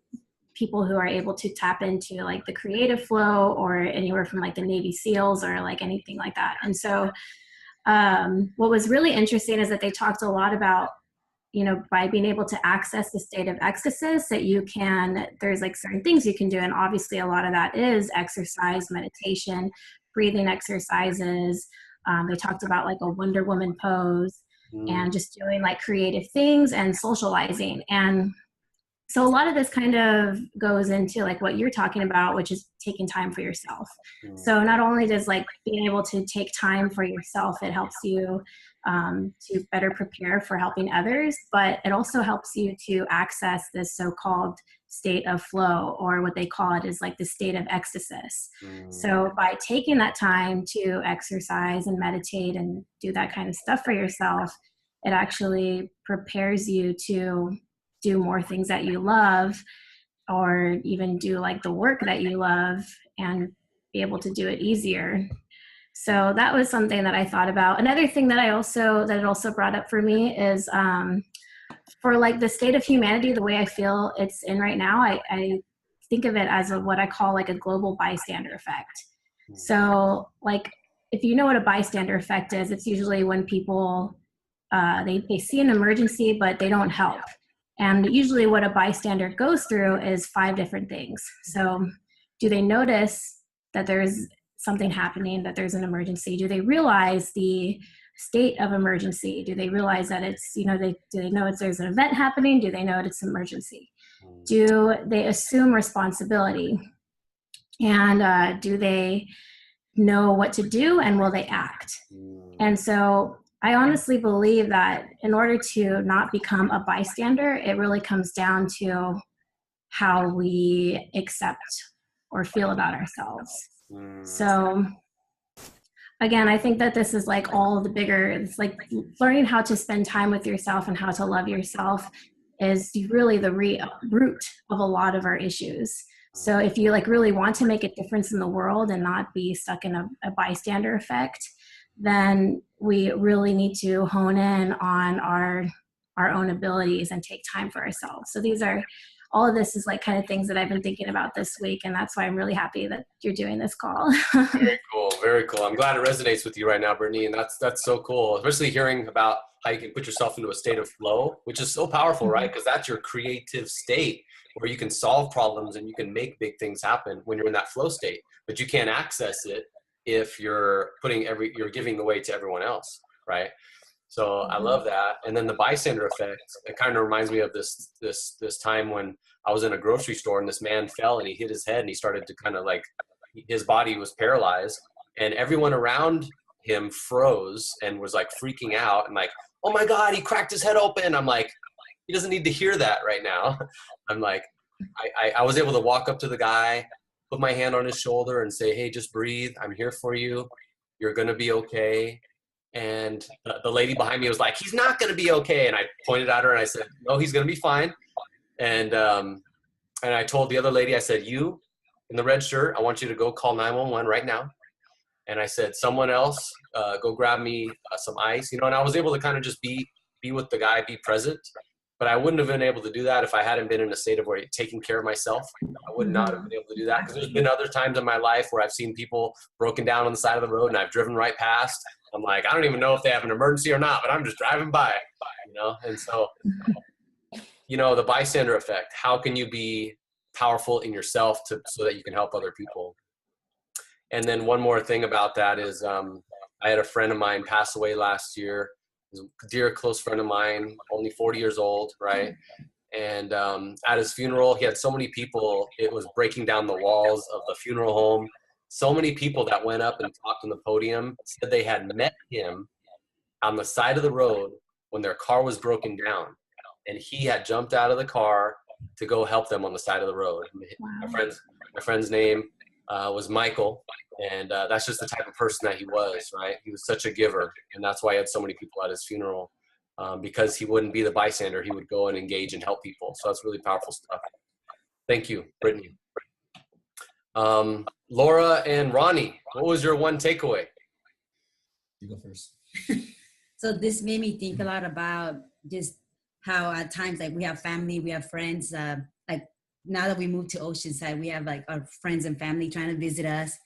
people who are able to tap into like the creative flow, or anywhere from like the Navy SEALs or like anything like that. And so what was really interesting is that they talked a lot about, you know, by being able to access the state of ecstasis, that there's like certain things you can do. And obviously a lot of that is exercise, meditation, breathing exercises. They talked about like a Wonder Woman pose and just doing like creative things and socializing. And so a lot of this kind of goes into like what you're talking about, which is taking time for yourself. So not only does like being able to take time for yourself, it helps you to better prepare for helping others, but it also helps you to access this so-called state of flow, or what they call it is like the state of ecstasis. So by taking that time to exercise and meditate and do that kind of stuff for yourself, it actually prepares you to do more things that you love, or even do like the work that you love and be able to do it easier. So that was something that I thought about. Another thing that it also brought up for me is for like the state of humanity, the way I feel it's in right now, I think of it as what I call like a global bystander effect. So like, if you know what a bystander effect is, it's usually when people, they see an emergency, but they don't help. And usually what a bystander goes through is 5 different things. So do they notice that there's something happening, that there's an emergency? Do they realize the state of emergency? Do they realize that it's, you know, do they know there's an event happening? Do they know it's an emergency? Do they assume responsibility? And do they know what to do, and will they act? And so I honestly believe that in order to not become a bystander, it really comes down to how we accept or feel about ourselves. So again, I think that this is like all the bigger, it's like learning how to spend time with yourself and how to love yourself is really the root of a lot of our issues. So if you like really want to make a difference in the world and not be stuck in a bystander effect, then we really need to hone in on our own abilities and take time for ourselves. So all of this is like kind of things that I've been thinking about this week, and that's why I'm really happy that you're doing this call. Very cool, very cool. I'm glad it resonates with you right now, Brittany, and that's so cool, especially hearing about how you can put yourself into a state of flow, which is so powerful, right? Because that's your creative state where you can solve problems and you can make big things happen when you're in that flow state, but you can't access it if you're giving away to everyone else, right? So I love that. And then the bystander effect, it kind of reminds me of this time when I was in a grocery store and this man fell and he hit his head and he started to kind of like, his body was paralyzed and everyone around him froze and was like freaking out and like, oh my God, he cracked his head open. I'm like, he doesn't need to hear that right now. I'm like, I was able to walk up to the guy, put my hand on his shoulder and say, hey, just breathe. I'm here for you. You're going to be okay. And the lady behind me was like, he's not going to be okay. And I pointed at her and I said, no, he's going to be fine. And I told the other lady, I said, you in the red shirt, I want you to go call 911 right now. And I said, someone else, go grab me some ice, and I was able to kind of just be with the guy, be present. But I wouldn't have been able to do that if I hadn't been in a state of taking care of myself. I would not have been able to do that because there's been other times in my life where I've seen people broken down on the side of the road and I've driven right past. I'm like, I don't even know if they have an emergency or not, but I'm just driving by, And so, the bystander effect, how can you be powerful in yourself so that you can help other people? And then one more thing about that is I had a friend of mine pass away last year. A dear close friend of mine, only 40 years old, right? And at his funeral, he had so many people, it was breaking down the walls of the funeral home. So many people that went up and talked on the podium said they had met him on the side of the road when their car was broken down. And he had jumped out of the car to go help them on the side of the road. Wow. My friend's name was Michael. And that's just the type of person that he was, right? He was such a giver. And that's why he had so many people at his funeral, because he wouldn't be the bystander. He would go and engage and help people. So that's really powerful stuff. Thank you, Brittany. Laura and Ronnie, what was your one takeaway? You go first. So this made me think a lot about just how at times, like, we have family, we have friends, like now that we moved to Oceanside, we have like our friends and family trying to visit us.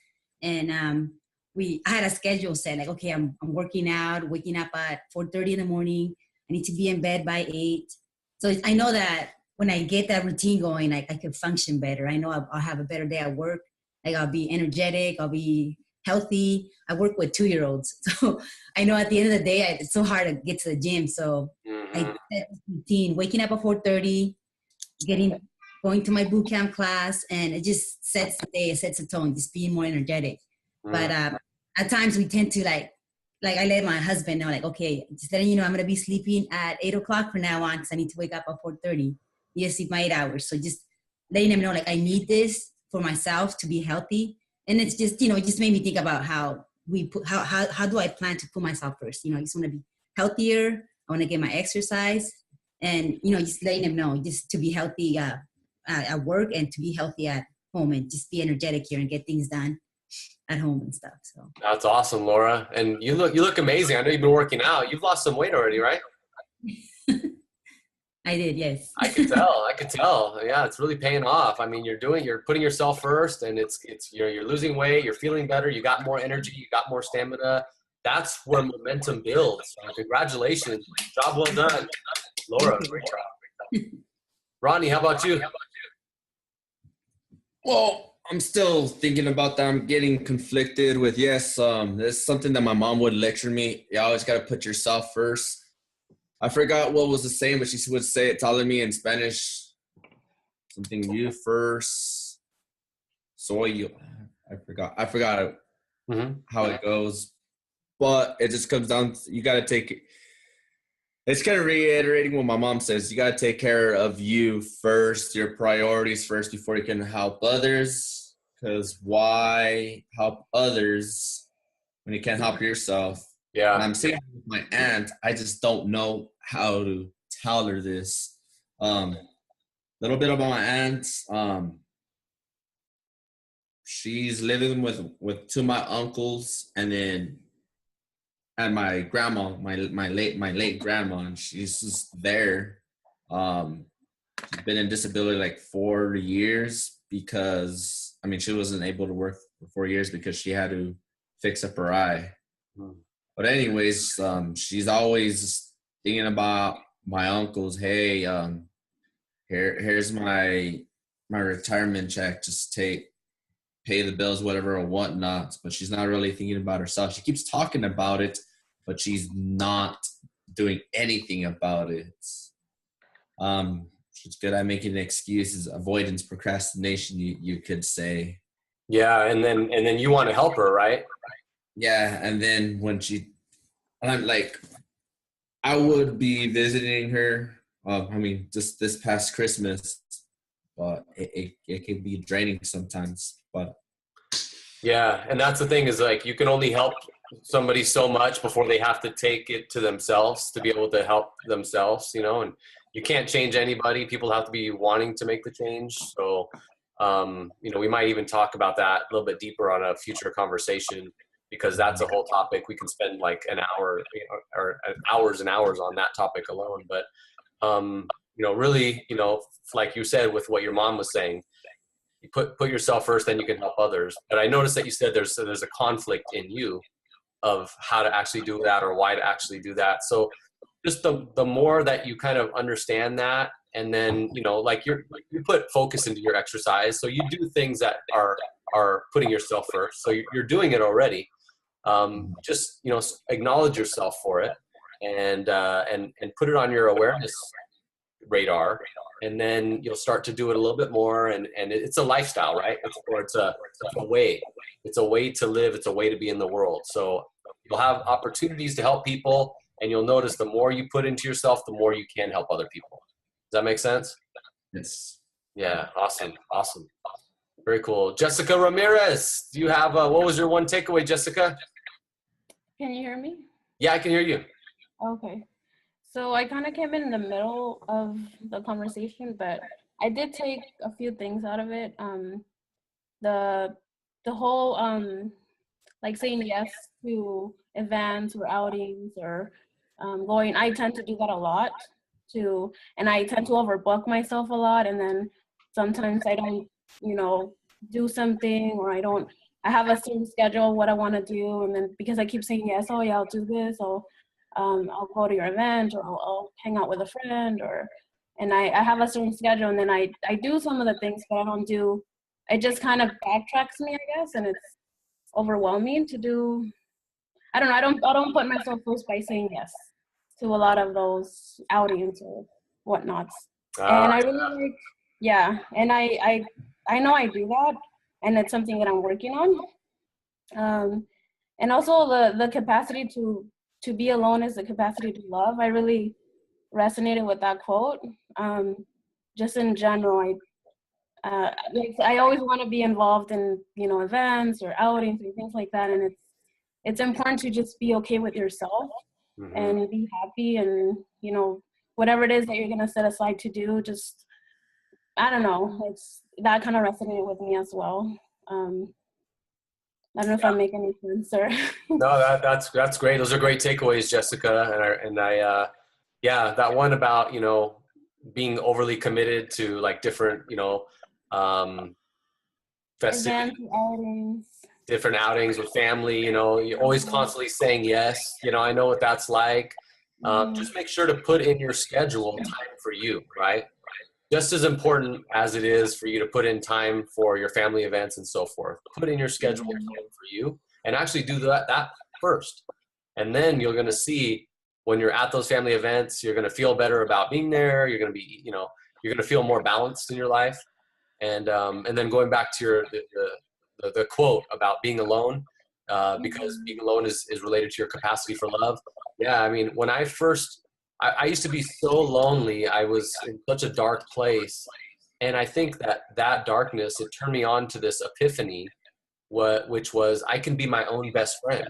And I had a schedule set, like, okay, I'm working out, waking up at 4:30 in the morning. I need to be in bed by 8. So I know that when I get that routine going, I can function better. I know I'll have a better day at work. Like, I'll be energetic, I'll be healthy. I work with 2-year-olds. So I know at the end of the day, it's so hard to get to the gym. So I set this routine, waking up at 4:30, going to my boot camp class, and it just sets the day, it sets the tone, just being more energetic. But at times we tend to like I let my husband know, like, okay, just letting you know, I'm going to be sleeping at 8 o'clock from now on because I need to wake up at 4:30. You sleep my 8 hours. So just letting him know, like, I need this for myself to be healthy. And it's just, it just made me think about how do I plan to put myself first? I just want to be healthier. I want to get my exercise, and, just letting him know, just to be healthy at work and to be healthy at home and just be energetic here and get things done at home and stuff. So that's awesome, Laura. And you look amazing. I know you've been working out. You've lost some weight already, right? I did, yes. I could tell. Yeah, it's really paying off. I mean, you're putting yourself first, and you're losing weight, you're feeling better, you got more energy, you got more stamina. That's where momentum builds. So congratulations. Job well done. Laura, great job. Ronnie, how about you? Well, I'm still thinking about that. I'm getting conflicted with, yes, this is something that my mom would lecture me. You always got to put yourself first. I forgot what was the saying, but she would say it, telling me in Spanish, something, you first, soy yo. I forgot how it goes. But it just comes down to, you got to take it. It's kind of reiterating what my mom says. You got to take care of you first, your priorities first before you can help others. Because why help others when you can't help yourself? Yeah. And I'm saying with my aunt, I just don't know how to tell her this. Little bit about my aunt. She's living with 2 of my uncles, and my grandma, my late grandma, and she's just there. She's been in disability like 4 years because, she wasn't able to work for 4 years because she had to fix up her eye. But anyways, she's always thinking about my uncles. Hey, here's my retirement check. Just take pay the bills, whatever or whatnot, but she's not really thinking about herself. She keeps talking about it, but she's not doing anything about it. She's good at making excuses, avoidance, procrastination, you could say. Yeah, and then you want to help her, right? Yeah, and then and I'm like, I would be visiting her. Just this past Christmas, but it can be draining sometimes. But yeah, and that's the thing is like you can only help somebody so much before they have to take it to themselves to be able to help themselves, you know, and you can't change anybody. People have to be wanting to make the change. So, you know, we might even talk about that a little bit deeper on a future conversation because that's a whole topic. We can spend like an hour or hours and hours on that topic alone. But, you know, really, you know, like you said, with what your mom was saying, you put yourself first, then you can help others. But I noticed that you said there's a conflict in you of how to actually do that or why to actually do that. So just the more that you kind of understand that, and then, you know, like you put focus into your exercise. So you do things that are putting yourself first. So you're doing it already. Just, you know, acknowledge yourself for it and put it on your awareness radar, and then you'll start to do it a little bit more. And it's a lifestyle, right? It's a way. It's a way to live. It's a way to be in the world. So you'll have opportunities to help people, and you'll notice the more you put into yourself, the more you can help other people. Does that make sense? yes. Yeah. Awesome. Very cool. Jessica Ramirez, do you have what was your one takeaway, Jessica? Can you hear me? Yeah, I can hear you. Okay. So I kind of came in the middle of the conversation, but I did take a few things out of it. The whole like saying yes to events or outings or going. I tend to do that a lot too, and I tend to overbook myself a lot, and then sometimes I don't, you know, do something, or I have a certain schedule of what I want to do, and then because I keep saying yes, oh yeah, I'll do this, I'll go to your event, or I'll hang out with a friend, and I have a certain schedule, and then I do some of the things, but I don't do. It just kind of backtracks me, I guess, and it's overwhelming to do. I don't know. I don't put myself first by saying yes to a lot of those outings or whatnots. And I really like, yeah. And I know I do that, and it's something that I'm working on. And also the capacity to be alone is the capacity to love. I really resonated with that quote. Just in general, like I always want to be involved in, you know, events or outings and things like that, and it's important to just be okay with yourself and be happy, and, you know, whatever it is that you're gonna set aside to do, just, I don't know, it's that kind of resonated with me as well. I don't know if I'm making any sense or. No, that's great. Those are great takeaways, Jessica. And I yeah, that one about, you know, being overly committed to like different, you know, festivities, different outings with family, you know, you're always constantly saying yes. You know, I know what that's like. Just make sure to put in your schedule time for you, right? Just as important as it is for you to put in time for your family events and so forth. Put in your schedule time for you and actually do that first. And then you're going to see when you're at those family events, you're going to feel better about being there. You're going to be, you know, you're going to feel more balanced in your life. And then going back to the quote about being alone, because being alone is related to your capacity for love. Yeah, I mean, when I used to be so lonely. I was in such a dark place. And I think that darkness, it turned me on to this epiphany, which was I can be my own best friend.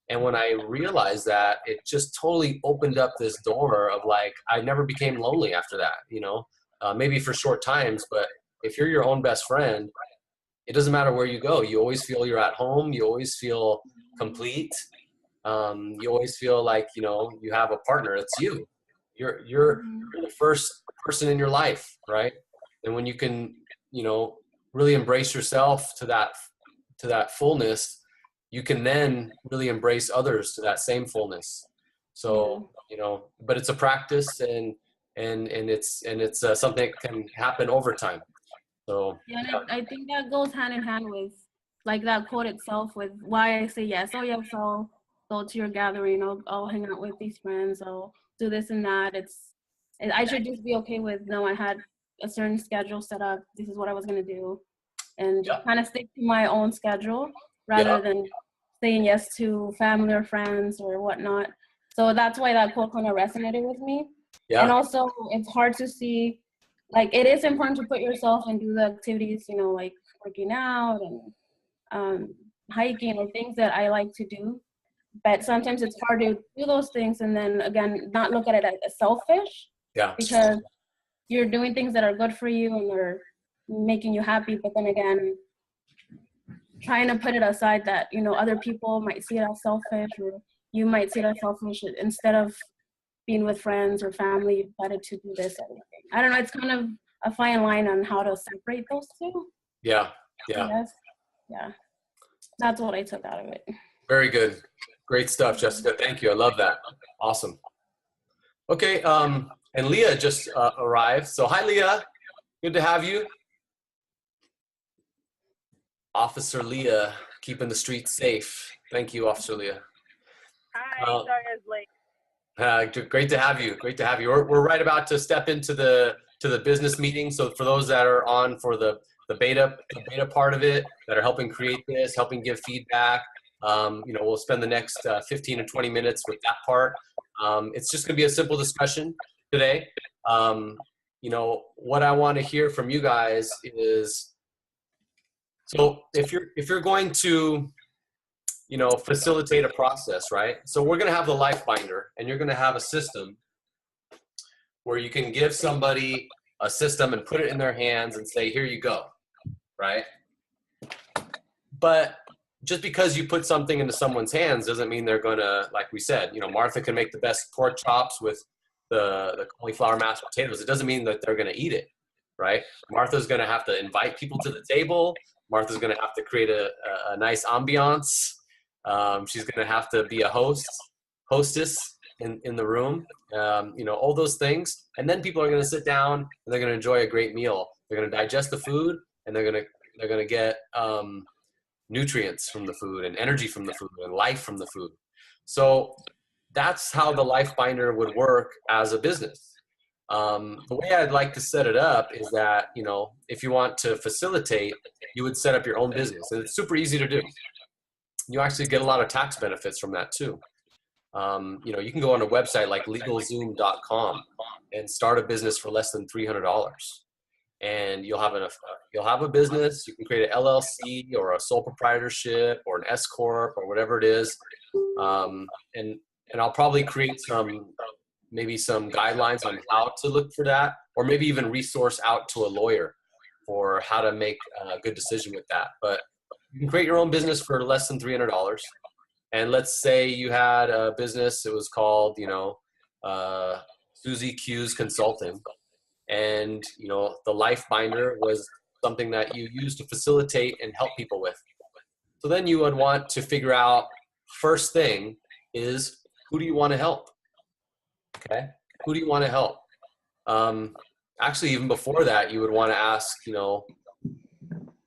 And when I realized that, it just totally opened up this door of like, I never became lonely after that, you know, maybe for short times, but if you're your own best friend, it doesn't matter where you go. You always feel you're at home. You always feel complete. You always feel like, you know, you have a partner. It's you. You're the first person in your life, right? And when you can, you know, really embrace yourself to that fullness, you can then really embrace others to that same fullness. So, you know, but it's a practice, and it's something that can happen over time. So Yeah, and I think that goes hand in hand with like that quote itself with why I say yes. Oh yes, I'll go to your gathering. I'll hang out with these friends. I'll do this and that. I should just be okay with no. I had a certain schedule set up. This is what I was gonna do, and just kind of stick to my own schedule rather than saying yes to family or friends or whatnot. So that's why that quote kind of resonated with me. And also, it's hard to see, like, it is important to put yourself and do the activities, like working out and hiking or things that I like to do. But sometimes it's hard to do those things and then, again, not look at it as selfish. Because you're doing things that are good for you and they're making you happy. But then again, trying to put it aside that, other people might see it as selfish or you might see it as selfish instead of being with friends or family, you decided to do this. I don't know. It's kind of a fine line on how to separate those two. Yeah. Yes. Yeah. That's what I took out of it. Very good. Great stuff, Jessica. Thank you. I love that. Awesome. Okay. And Leah just arrived. So hi, Leah. Good to have you. Officer Leah, keeping the streets safe. Thank you, Officer Leah. Hi, sorry I was late. Great to have you. Great to have you. We're right about to step into the business meeting. So for those that are on for the beta part of it, that are helping create this, helping give feedback, we'll spend the next 15 to 20 minutes with that part. It's just going to be a simple discussion today. What I want to hear from you guys is, so if you're going to facilitate a process, right? So we're going to have the life binder, and you're going to have a system where you can give somebody a system and put it in their hands and say, here you go, right? But just because you put something into someone's hands doesn't mean they're going to, like we said, Martha can make the best pork chops with the cauliflower mashed potatoes. It doesn't mean that they're going to eat it, right? Martha's going to have to invite people to the table. Martha's going to have to create a nice ambiance. She's going to have to be a hostess in the room, all those things. And then people are going to sit down and they're going to enjoy a great meal. They're going to digest the food, and they're going to get nutrients from the food and energy from the food and life from the food. So that's how the life binder would work as a business. The way I'd like to set it up is that, if you want to facilitate, you would set up your own business, and it's super easy to do. You actually get a lot of tax benefits from that too. You can go on a website like legalzoom.com and start a business for less than $300, and you'll have a business. You can create an LLC or a sole proprietorship or an S corp or whatever it is, and I'll probably create maybe some guidelines on how to look for that, or maybe even resource out to a lawyer for how to make a good decision with that. But you can create your own business for less than $300. And let's say you had a business, it was called, Susie Q's Consulting. And, the life binder was something that you use to facilitate and help people with. So then you would want to figure out, first thing is, who do you want to help? Okay. Who do you want to help? Actually, even before that, you would want to ask,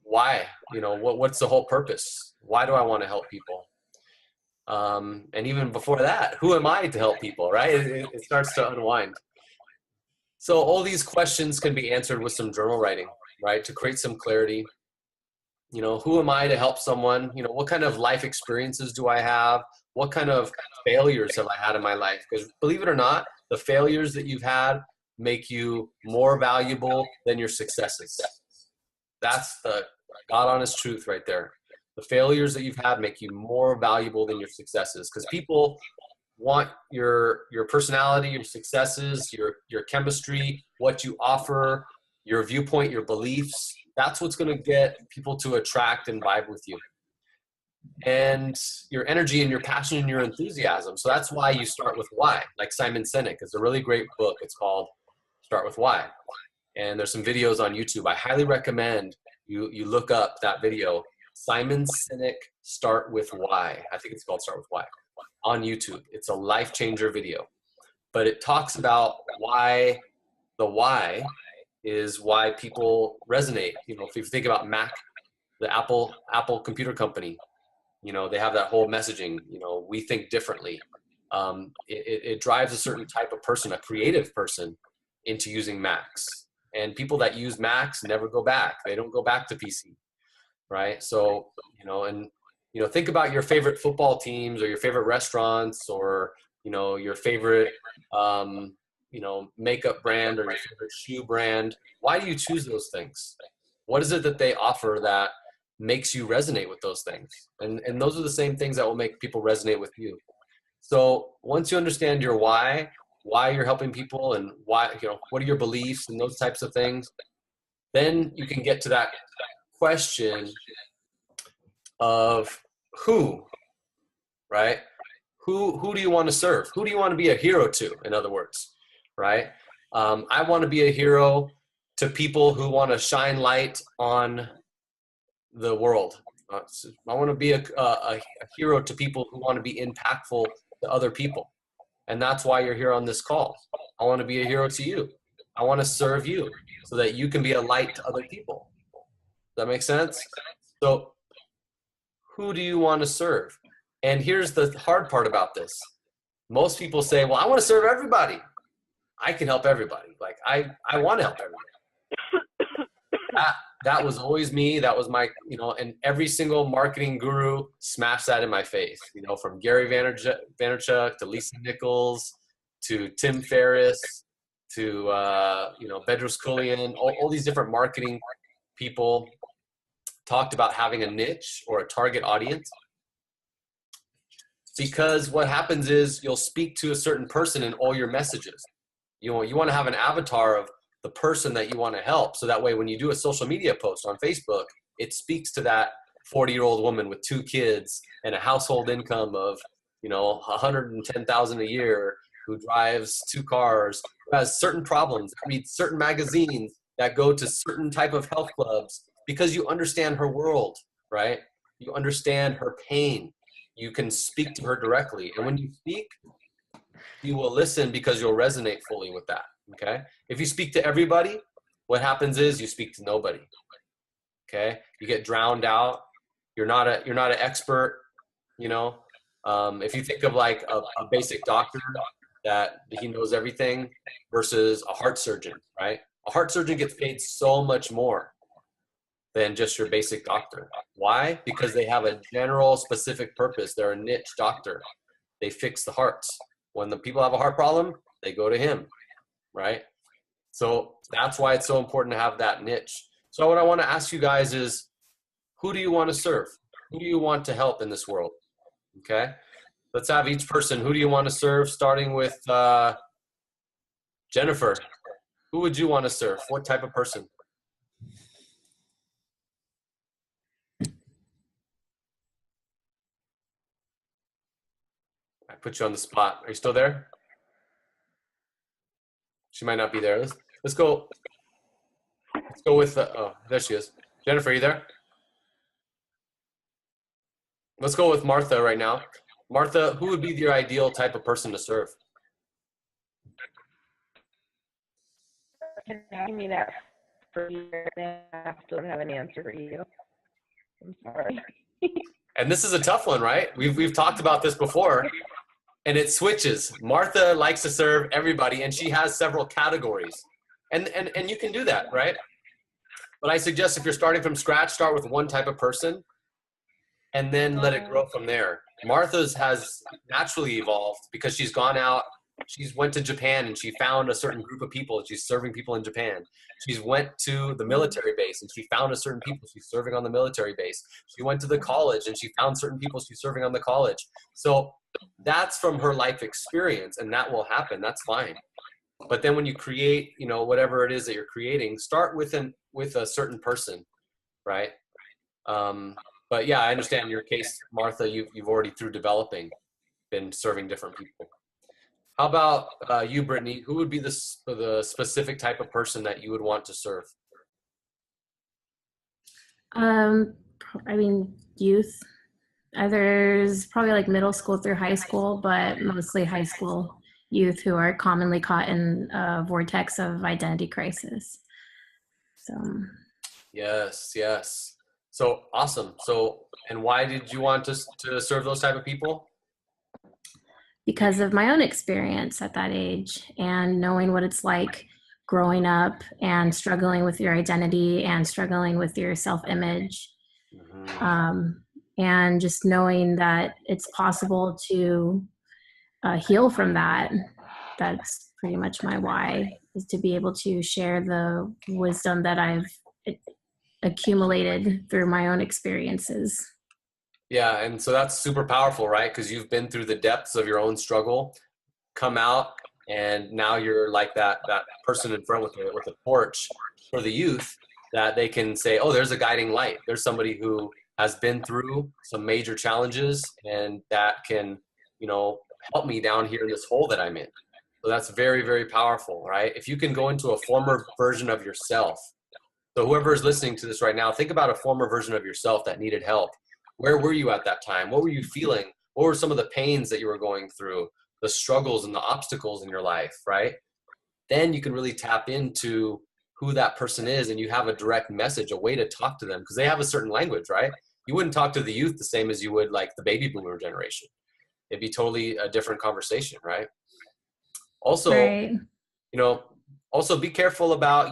why? What's the whole purpose? Why do I want to help people? And even before that, who am I to help people, right? It starts to unwind. So all these questions can be answered with some journal writing, right? To create some clarity. Who am I to help someone? What kind of life experiences do I have? What kind of failures have I had in my life? Because believe it or not, the failures that you've had make you more valuable than your successes. That's the God honest truth right there. The failures that you've had make you more valuable than your successes, because people want your personality, your successes, your chemistry, what you offer, your viewpoint, your beliefs. That's what's going to get people to attract and vibe with you. And your energy and your passion and your enthusiasm. So that's why you start with why. Like Simon Sinek, it's a really great book. It's called Start With Why. And there's some videos on YouTube. I highly recommend you look up that video. Simon Sinek, Start With Why. I think it's called Start With Why on YouTube. It's a life changer video. But it talks about why is why people resonate. You know, if you think about Mac, the Apple computer company, you know, they have that whole messaging, you know, we think differently. It drives a certain type of person, a creative person, into using Macs. And people that use Macs never go back. They don't go back to PC, right? So, you know, and, you know, think about your favorite football teams or your favorite restaurants or, you know, your favorite, you know, makeup brand or your favorite shoe brand. Why do you choose those things? What is it that they offer that makes you resonate with those things? And those are the same things that will make people resonate with you. So once you understand your why you're helping people and why, you know, what are your beliefs and those types of things, then you can get to that question of who, right? Who do you want to serve? Who do you want to be a hero to, in other words, right? I want to be a hero to people who want to shine light on the world. I want to be a hero to people who want to be impactful to other people. And that's why you're here on this call. I want to be a hero to you. I want to serve you so that you can be a light to other people. Does that make sense? So who do you want to serve? And here's the hard part about this. Most people say, well, I want to serve everybody. I can help everybody. Like, I want to help everybody. That was always me. That was my, you know, and every single marketing guru smashed that in my face, you know, from Gary Vaynerchuk to Lisa Nichols to Tim Ferriss to, you know, Bedros Keuilian, all these different marketing people talked about having a niche or a target audience. Because what happens is you'll speak to a certain person in all your messages. You know, you want to have an avatar of the person that you want to help. So that way, when you do a social media post on Facebook, it speaks to that 40-year-old woman with 2 kids and a household income of, you know, $110,000 a year, who drives 2 cars, who has certain problems, reads certain magazines, that go to certain type of health clubs, because you understand her world, right? You understand her pain. You can speak to her directly. And when you speak, you will listen because you'll resonate fully with that. Okay. If you speak to everybody, what happens is you speak to nobody. Okay. You get drowned out. You're not an expert. You know, if you think of like a basic doctor that he knows everything versus a heart surgeon, right? A heart surgeon gets paid so much more than just your basic doctor. Why? Because they have a general specific purpose. They're a niche doctor. They fix the hearts. When the people have a heart problem, they go to him. Right? So that's why it's so important to have that niche. So what I want to ask you guys is, who do you want to serve? Who do you want to help in this world? Okay. Let's have each person. Who do you want to serve? Starting with Jennifer. Who would you want to serve? What type of person? I put you on the spot. Are you still there? She might not be there. Let's go. Let's go with, oh, there she is. Jennifer, are you there? Let's go with Martha right now. Martha, who would be your ideal type of person to serve? Asking me that for years, and I still don't have an answer for you. I'm sorry. And this is a tough one, right? We've talked about this before, and it switches. Martha likes to serve everybody, and she has several categories, and you can do that, right? But I suggest if you're starting from scratch, start with one type of person, and then let it grow from there. Martha's has naturally evolved because she's gone out. She's went to Japan and she found a certain group of people. She's serving people in Japan. She's went to the military base and she found a certain people. She's serving on the military base. She went to the college and she found certain people. She's serving on the college. So that's from her life experience, and that will happen. That's fine. But then when you create, you know, whatever it is that you're creating, start with a certain person, right? But yeah, I understand your case, Martha. You've already, through developing, been serving different people. How about you, Brittany? Who would be the specific type of person that you would want to serve? I mean, youth. There's probably like middle school through high school, but mostly high school youth who are commonly caught in a vortex of identity crisis. So Yes, yes. So awesome. So, and why did you want to serve those type of people? because of my own experience at that age and knowing what it's like growing up and struggling with your identity and struggling with your self-image, and just knowing that it's possible to heal from that. That's pretty much my why, is to be able to share the wisdom that I've accumulated through my own experiences. Yeah, and so that's super powerful, right? Because you've been through the depths of your own struggle, come out, and now you're like that person in front with a torch for the youth, that they can say, oh, there's a guiding light. There's somebody who has been through some major challenges, and that can, help me down here in this hole that I'm in. So that's very, very powerful, right? If you can go into a former version of yourself. So whoever is listening to this right now, think about a former version of yourself that needed help. Where were you at that time? What were you feeling? What were some of the pains that you were going through, the struggles and the obstacles in your life, right? Then you can really tap into who that person is, and you have a direct message, a way to talk to them, because they have a certain language, right? You wouldn't talk to the youth the same as you would like the baby boomer generation. It'd be totally a different conversation, right? Also, Right. Also be careful about,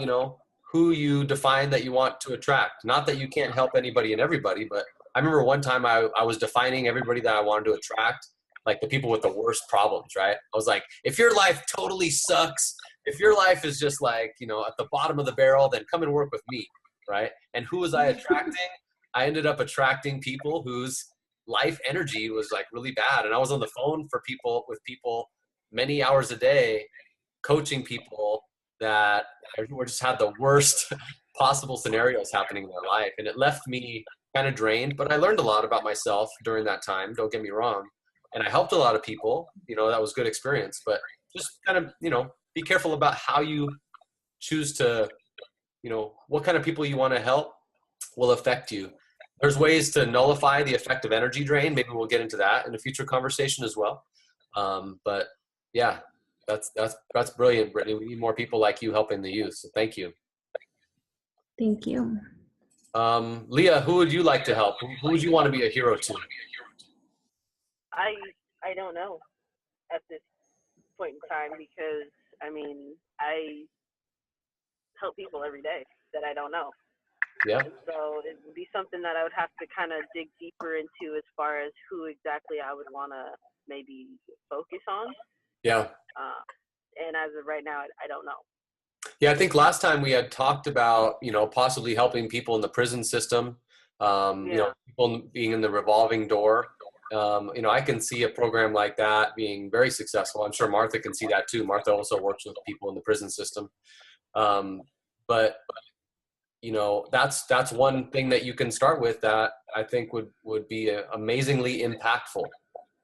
who you define that you want to attract. Not that you can't help anybody and everybody, but I remember one time I was defining everybody that I wanted to attract, like the people with the worst problems, right? I was like, if your life totally sucks, if your life is just like, at the bottom of the barrel, then come and work with me, right? And who was I attracting? I ended up attracting people whose life energy was like really bad. And I was on the phone with people many hours a day, coaching people that just had the worst possible scenarios happening in their life. And it left me kind of drained, but I learned a lot about myself during that time. Don't get me wrong. And I helped a lot of people, that was good experience, but just kind of, be careful about how you choose to, what kind of people you want to help will affect you. There's ways to nullify the effect of energy drain. Maybe we'll get into that in a future conversation as well. But yeah, that's brilliant, Brittany. We need more people like you helping the youth. So thank you. Thank you. Leah, who would you like to help? Who would you want to be a hero to? I don't know at this point in time, because I help people every day that I don't know. Yeah. And so it would be something that I would have to kind of dig deeper into as far as who exactly I would want to maybe focus on. Yeah. And as of right now, I don't know. Yeah, I think last time we had talked about, possibly helping people in the prison system, people being in the revolving door. I can see a program like that being very successful. I'm sure Martha can see that too. Martha also works with people in the prison system. But that's one thing that you can start with that I think would be amazingly impactful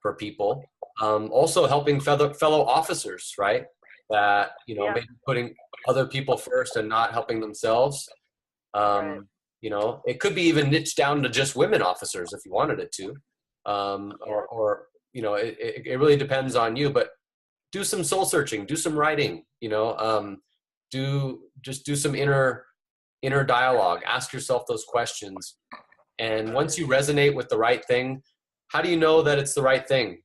for people. Also helping fellow officers, right? That, maybe putting other people first and not helping themselves. Right. It could be even niched down to just women officers if you wanted it to. It really depends on you, but do some soul searching, do some writing, do some inner dialogue, ask yourself those questions. And once you resonate with the right thing, how do you know that it's the right thing?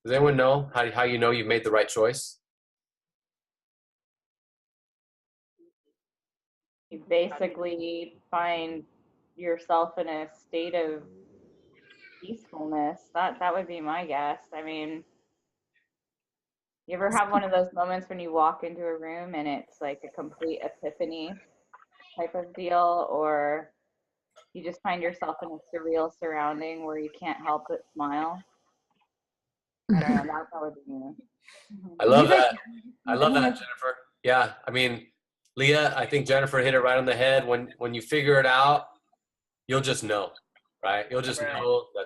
Does anyone know how you know you've made the right choice? You basically find yourself in a state of peacefulness. That would be my guess. You ever have one of those moments when you walk into a room and it's like a complete epiphany type of deal, or you just find yourself in a surreal surrounding where you can't help but smile? I don't know. That would be me. I love that. I love that, Jennifer. Yeah, Leah, I think Jennifer hit it right on the head. When you figure it out, you'll just know, right? You'll just know that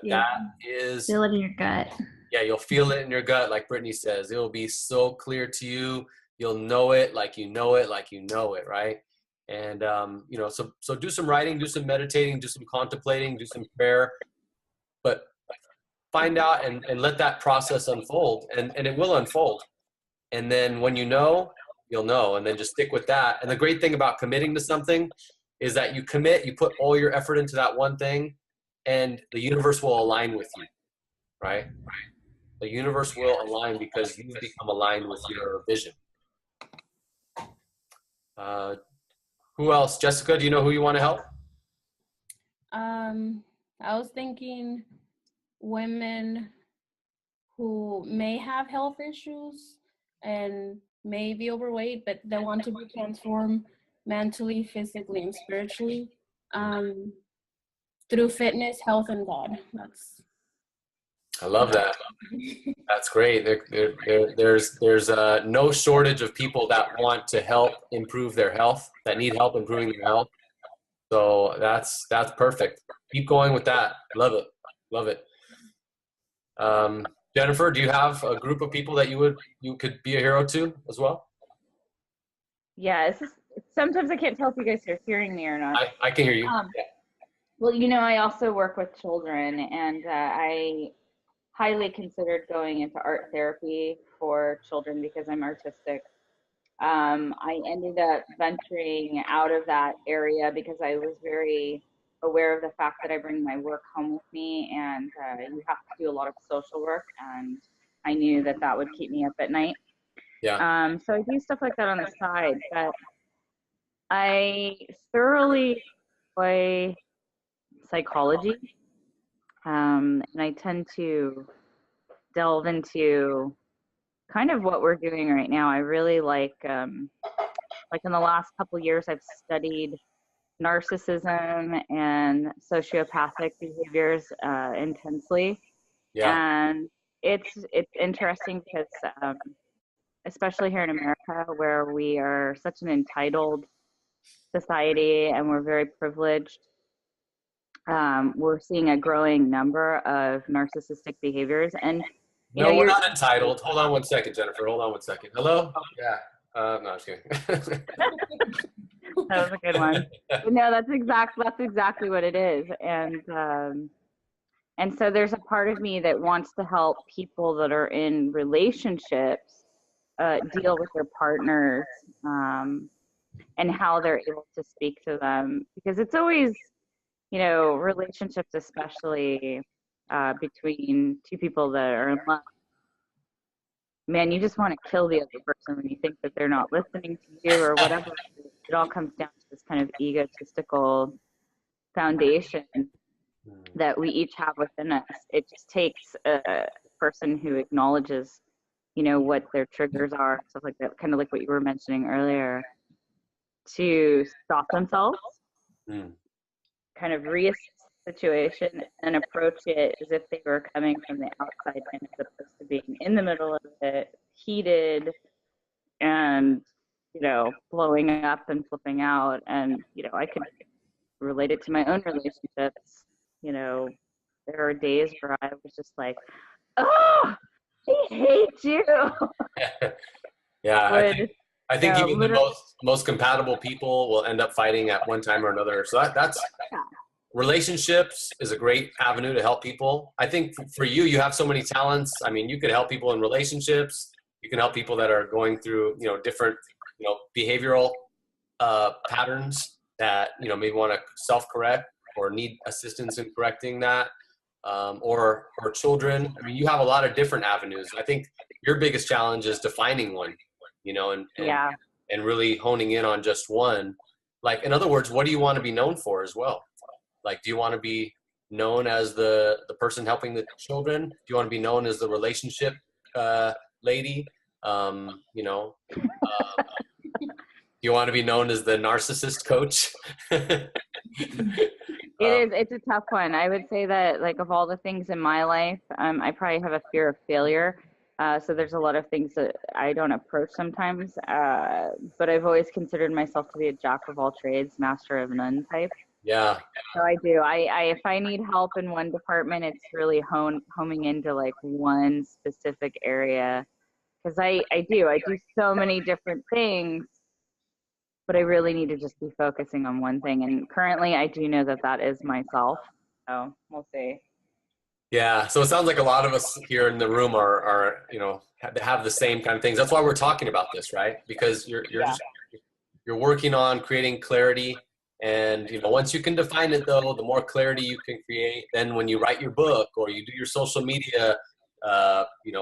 is. Feel it in your gut. Yeah, you'll feel it in your gut, like Brittany says. It will be so clear to you. You'll know it like you know it, like you know it, right? And so do some writing, do some meditating, do some contemplating, do some prayer, but find out and let that process unfold, and it will unfold. And then when you'll you'll know, and then just stick with that. And the great thing about committing to something is that you commit, you put all your effort into that one thing, and the universe will align with you, right? The universe will align because you've become aligned with your vision. Who else? Jessica, do you know who you want to help? I was thinking women who may have health issues and may be overweight, but they want to be transformed mentally, physically, and spiritually through fitness, health, and God. I love that. That's great. There's no shortage of people that want to help improve their health, that need help improving their health. So that's perfect. Keep going with that. Love it. Love it. Jennifer, do you have a group of people that you could be a hero to as well? Yeah, sometimes I can't tell if you guys are hearing me or not. I can hear you. Yeah. Well, you know, I also work with children, and I highly considered going into art therapy for children because I'm artistic. I ended up venturing out of that area because I was very aware of the fact that I bring my work home with me, and you have to do a lot of social work, and I knew that that would keep me up at night. Yeah. So I do stuff like that on the side, but I thoroughly enjoy psychology, and I tend to delve into kind of what we're doing right now. I really like in the last couple of years, I've studied narcissism and sociopathic behaviors intensely. Yeah. And it's interesting because especially here in America, where we are such an entitled society and we're very privileged, we're seeing a growing number of narcissistic behaviors. And you No, know, we're not entitled. Hold on one second, Jennifer. Hold on one second. Hello? Yeah. No, I'm just kidding. that was a good one. But no, that's exactly what it is. And so there's a part of me that wants to help people that are in relationships deal with their partners and how they're able to speak to them, because it's always, you know, relationships, especially between two people that are in love. Man, you just want to kill the other person when you think that they're not listening to you or whatever. It all comes down to this kind of egotistical foundation that we each have within us. It just takes a person who acknowledges, you know, what their triggers are, stuff like that, kind of like what you were mentioning earlier, to stop themselves, kind of reassess the situation and approach it as if they were coming from the outside in, as opposed to being in the middle of it, heated and, you know, blowing up and flipping out. And, you know, I could relate it to my own relationships. You know, there are days where I was just like, oh, I hate you. Yeah, I think even the most compatible people will end up fighting at one time or another. So that's relationships is a great avenue to help people. I think for you, you have so many talents. I mean, you could help people in relationships. You can help people that are going through, you know, different, you know, behavioral patterns that, you know, maybe want to self-correct or need assistance in correcting that, or children. I mean, you have a lot of different avenues. I think your biggest challenge is defining one, you know, and really honing in on just one. Like, in other words, what do you want to be known for as well? Like, do you want to be known as the person helping the children? Do you want to be known as the relationship lady? You know, do you want to be known as the narcissist coach? It's a tough one. I would say that, like, of all the things in my life, I probably have a fear of failure. So there's a lot of things that I don't approach sometimes. But I've always considered myself to be a jack of all trades, master of none type. Yeah. So I do. If I need help in one department, it's really homing into like one specific area. Because I do so many different things, but I really need to just be focusing on one thing. And currently I do know that that is myself. So we'll see. Yeah, so it sounds like a lot of us here in the room are have the same kind of things. That's why we're talking about this, right? Because you're working on creating clarity, and once you can define it, though, the more clarity you can create, then when you write your book or you do your social media,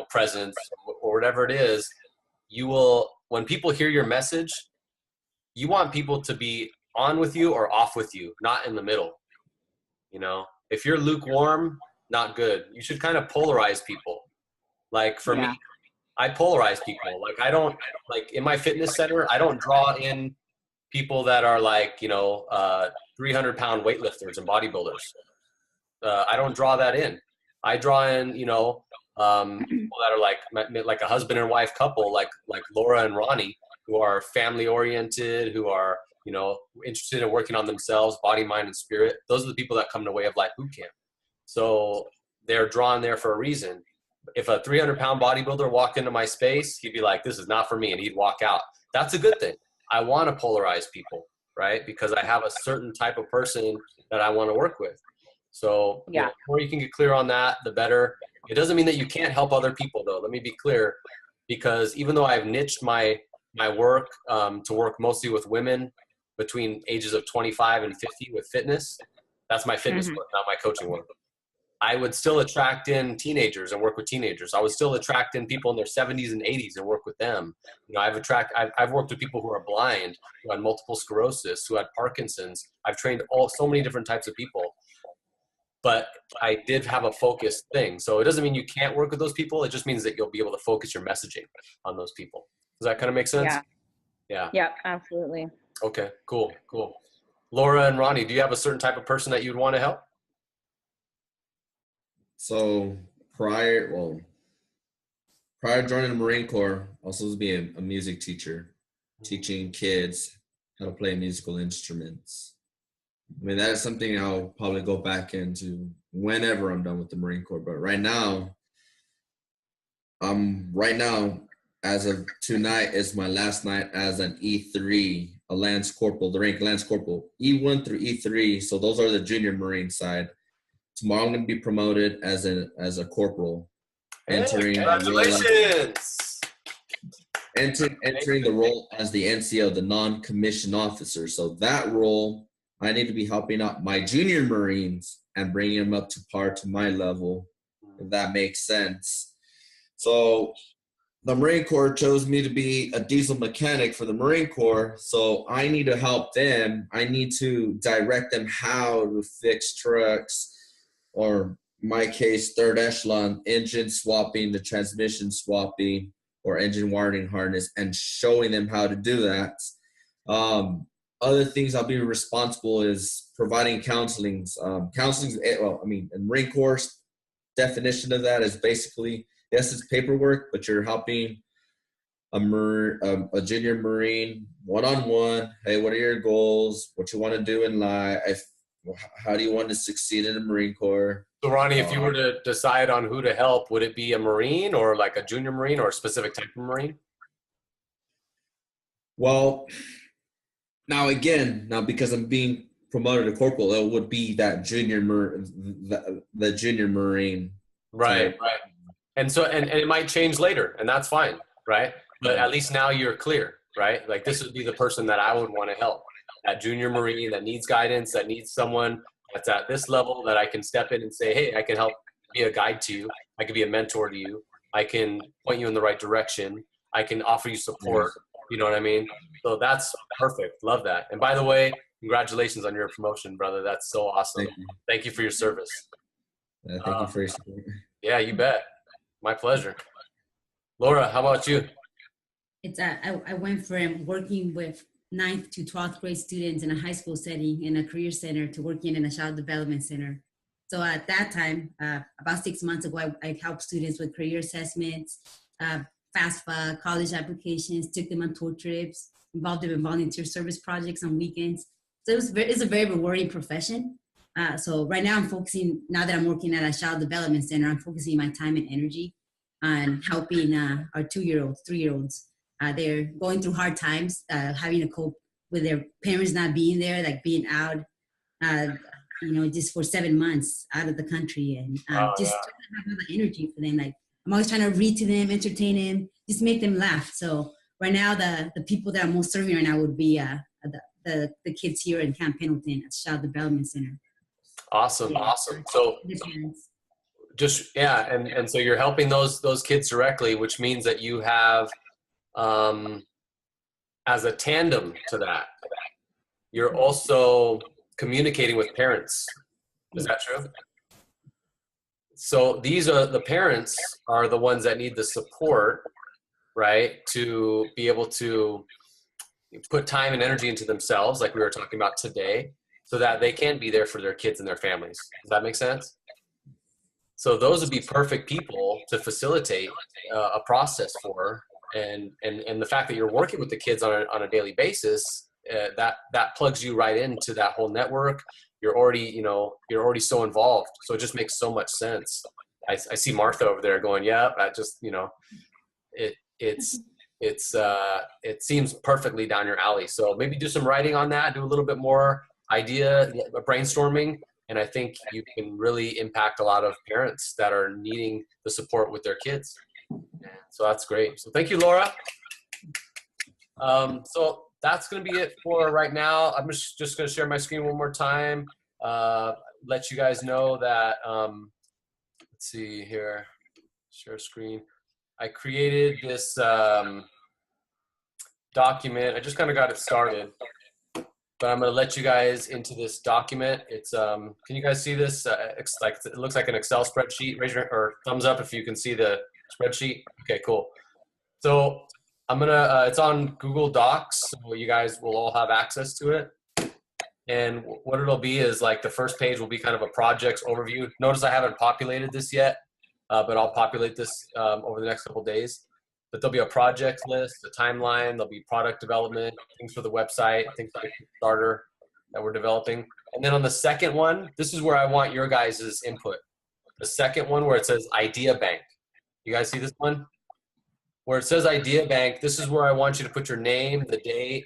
presence or whatever it is, you will. When people hear your message, you want people to be on with you or off with you, not in the middle. If you're lukewarm, not good. You should kind of polarize people. Like for me, I polarize people. Like I don't like in my fitness center, I don't draw in people that are like 300-pound weightlifters and bodybuilders. I don't draw that in. I draw in people that are like a husband and wife couple, like Laura and Ronnie, who are family oriented, who are interested in working on themselves, body, mind, and spirit. Those are the people that come to Way of Life Boot Camp. So they're drawn there for a reason. If a 300-pound bodybuilder walked into my space, he'd be like, this is not for me, and he'd walk out. That's a good thing. I want to polarize people, right? Because I have a certain type of person that I want to work with. So the more you can get clear on that, the better. It doesn't mean that you can't help other people, though. Let me be clear, because even though I've niched my work to work mostly with women between ages of 25 and 50 with fitness, that's my fitness work, not my coaching work. I would still attract in teenagers and work with teenagers. I would still attract in people in their 70s and 80s and work with them. I've worked with people who are blind, who had multiple sclerosis, who had Parkinson's. I've trained so many different types of people. But I did have a focused thing. So it doesn't mean you can't work with those people. It just means that you'll be able to focus your messaging on those people. Does that kind of make sense? Yeah, absolutely. Okay, cool. Laura and Ronnie, do you have a certain type of person that you'd want to help? So prior to joining the Marine Corps, I was supposed to be a music teacher, teaching kids how to play musical instruments. I mean, that is something I'll probably go back into whenever I'm done with the Marine Corps. But right now, as of tonight, is my last night as an E3, a Lance Corporal, the rank Lance Corporal, E1 through E3. So those are the junior Marine side. Tomorrow I'm going to be promoted as a corporal, entering congratulations. Entering the role as the NCO, the non-commissioned officer. So that role, I need to be helping out my junior Marines and bringing them up to par to my level, if that makes sense. So the Marine Corps chose me to be a diesel mechanic for the Marine Corps, so I need to help them. I need to direct them how to fix trucks, or in my case, third echelon, engine swapping, the transmission swapping, or engine wiring harness, and showing them how to do that. Other things I'll be responsible is providing counseling. In Marine Corps definition of that is basically, yes, it's paperwork, but you're helping a junior Marine one-on-one. Hey, what are your goals? What you want to do in life? How do you want to succeed in the Marine Corps? So Ronnie, if you were to decide on who to help, would it be a Marine or like a junior Marine or a specific type of Marine? Well, now because I'm being promoted to corporal, it would be that the junior Marine. Right. And so, and it might change later, and that's fine, right? But at least now you're clear, right? Like this would be the person that I would want to help. That junior Marine that needs guidance, that needs someone that's at this level that I can step in and say, hey, I can help be a guide to you. I can be a mentor to you. I can point you in the right direction. I can offer you support. You know what I mean? So that's perfect. Love that. And by the way, congratulations on your promotion, brother. That's so awesome. Thank you for your service. Thank you for your support. Yeah, you bet. My pleasure. Laura, how about you? I went from working with 9th to 12th grade students in a high school setting in a career center to working in a child development center. So at that time, about 6 months ago, I helped students with career assessments, FAFSA, college applications, took them on tour trips, involved them in volunteer service projects on weekends. So it's a very rewarding profession. So right now now that I'm working at a child development center, I'm focusing my time and energy on helping our 2-year-olds, 3-year-olds. They're going through hard times, having to cope with their parents not being there, like being out, just for 7 months out of the country, and just yeah. trying to have all the energy for them. Like, I'm always trying to read to them, entertain them, just make them laugh. So right now, the people that I'm most serving right now would be the kids here in Camp Pendleton at Child Development Center. Awesome, awesome. So just and so you're helping those kids directly, which means that you have as a tandem to that, you're also communicating with parents. Is that true? So these are the parents are the ones that need the support, right, to be able to put time and energy into themselves, like we were talking about today, so that they can be there for their kids and their families. Does that make sense? So those would be perfect people to facilitate a process for, and the fact that you're working with the kids on a daily basis, that plugs you right into that whole network. You're already so involved. So it just makes so much sense. I see Martha over there going, yeah, that just, it seems perfectly down your alley. So maybe do some writing on that, do a little bit more brainstorming. And I think you can really impact a lot of parents that are needing the support with their kids. So that's great. So thank you, Laura. So that's going to be it for right now. I'm just going to share my screen one more time. Let you guys know that, let's see here, share screen. I created this document. I just kind of got it started, but I'm going to let you guys into this document. It's, can you guys see this? It looks like an Excel spreadsheet. Raise your or thumbs up if you can see the spreadsheet. Okay, cool. So I'm gonna, it's on Google Docs, so you guys will all have access to it. And what it'll be is like the first page will be kind of a projects overview. Notice I haven't populated this yet, but I'll populate this over the next couple days. But there'll be a project list, a timeline, there'll be product development, things for the website, things for the Kickstarter that we're developing. And then on the second one, this is where I want your guys' input. The second one where it says Idea Bank. You guys see this one? Where it says Idea Bank, this is where I want you to put your name, the date.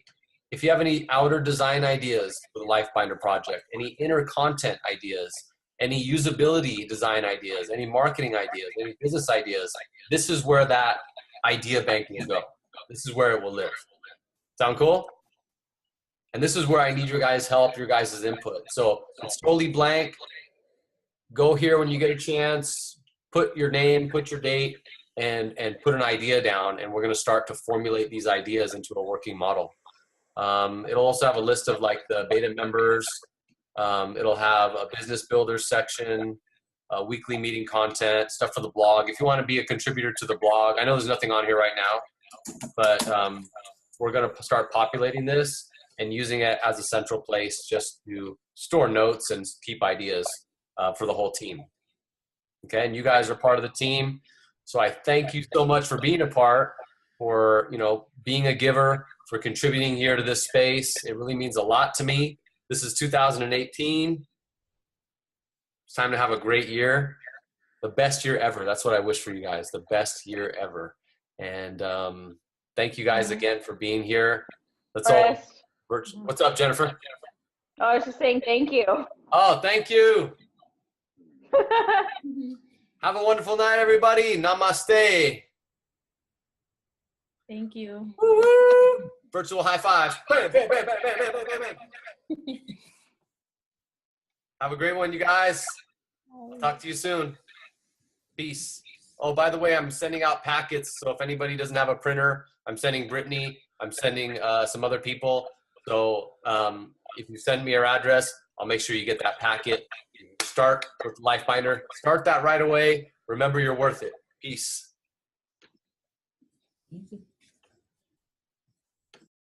If you have any outer design ideas for the LifeBinder project, any inner content ideas, any usability design ideas, any marketing ideas, any business ideas, this is where that Idea Bank will go. This is where it will live. Sound cool? And this is where I need your guys' help, your guys' input. So it's totally blank. Go here when you get a chance, put your name, put your date, and put an idea down, and we're going to start to formulate these ideas into a working model. It'll also have a list of like the beta members. It'll have a business builders section, weekly meeting content, stuff for the blog. If you want to be a contributor to the blog, I know there's nothing on here right now, but we're going to start populating this and using it as a central place just to store notes and keep ideas for the whole team. Okay, and you guys are part of the team. So I thank you so much for being a part, for being a giver, for contributing here to this space. It really means a lot to me. This is 2018. It's time to have a great year, the best year ever. That's what I wish for you guys, the best year ever. And thank you guys again for being here. That's all. What's up, Jennifer? Oh, I was just saying thank you. Oh, thank you. Have a wonderful night, everybody. Namaste. Thank you. Woo-woo. Virtual high five. Bam, bam, bam, bam, bam, bam, bam, bam. Have a great one, you guys. Talk to you soon. Peace. Oh, by the way, I'm sending out packets. So if anybody doesn't have a printer, I'm sending Brittany. I'm sending some other people. So if you send me your address, I'll make sure you get that packet. Start with LifeBinder. Start that right away. Remember, you're worth it. Peace. Thank you.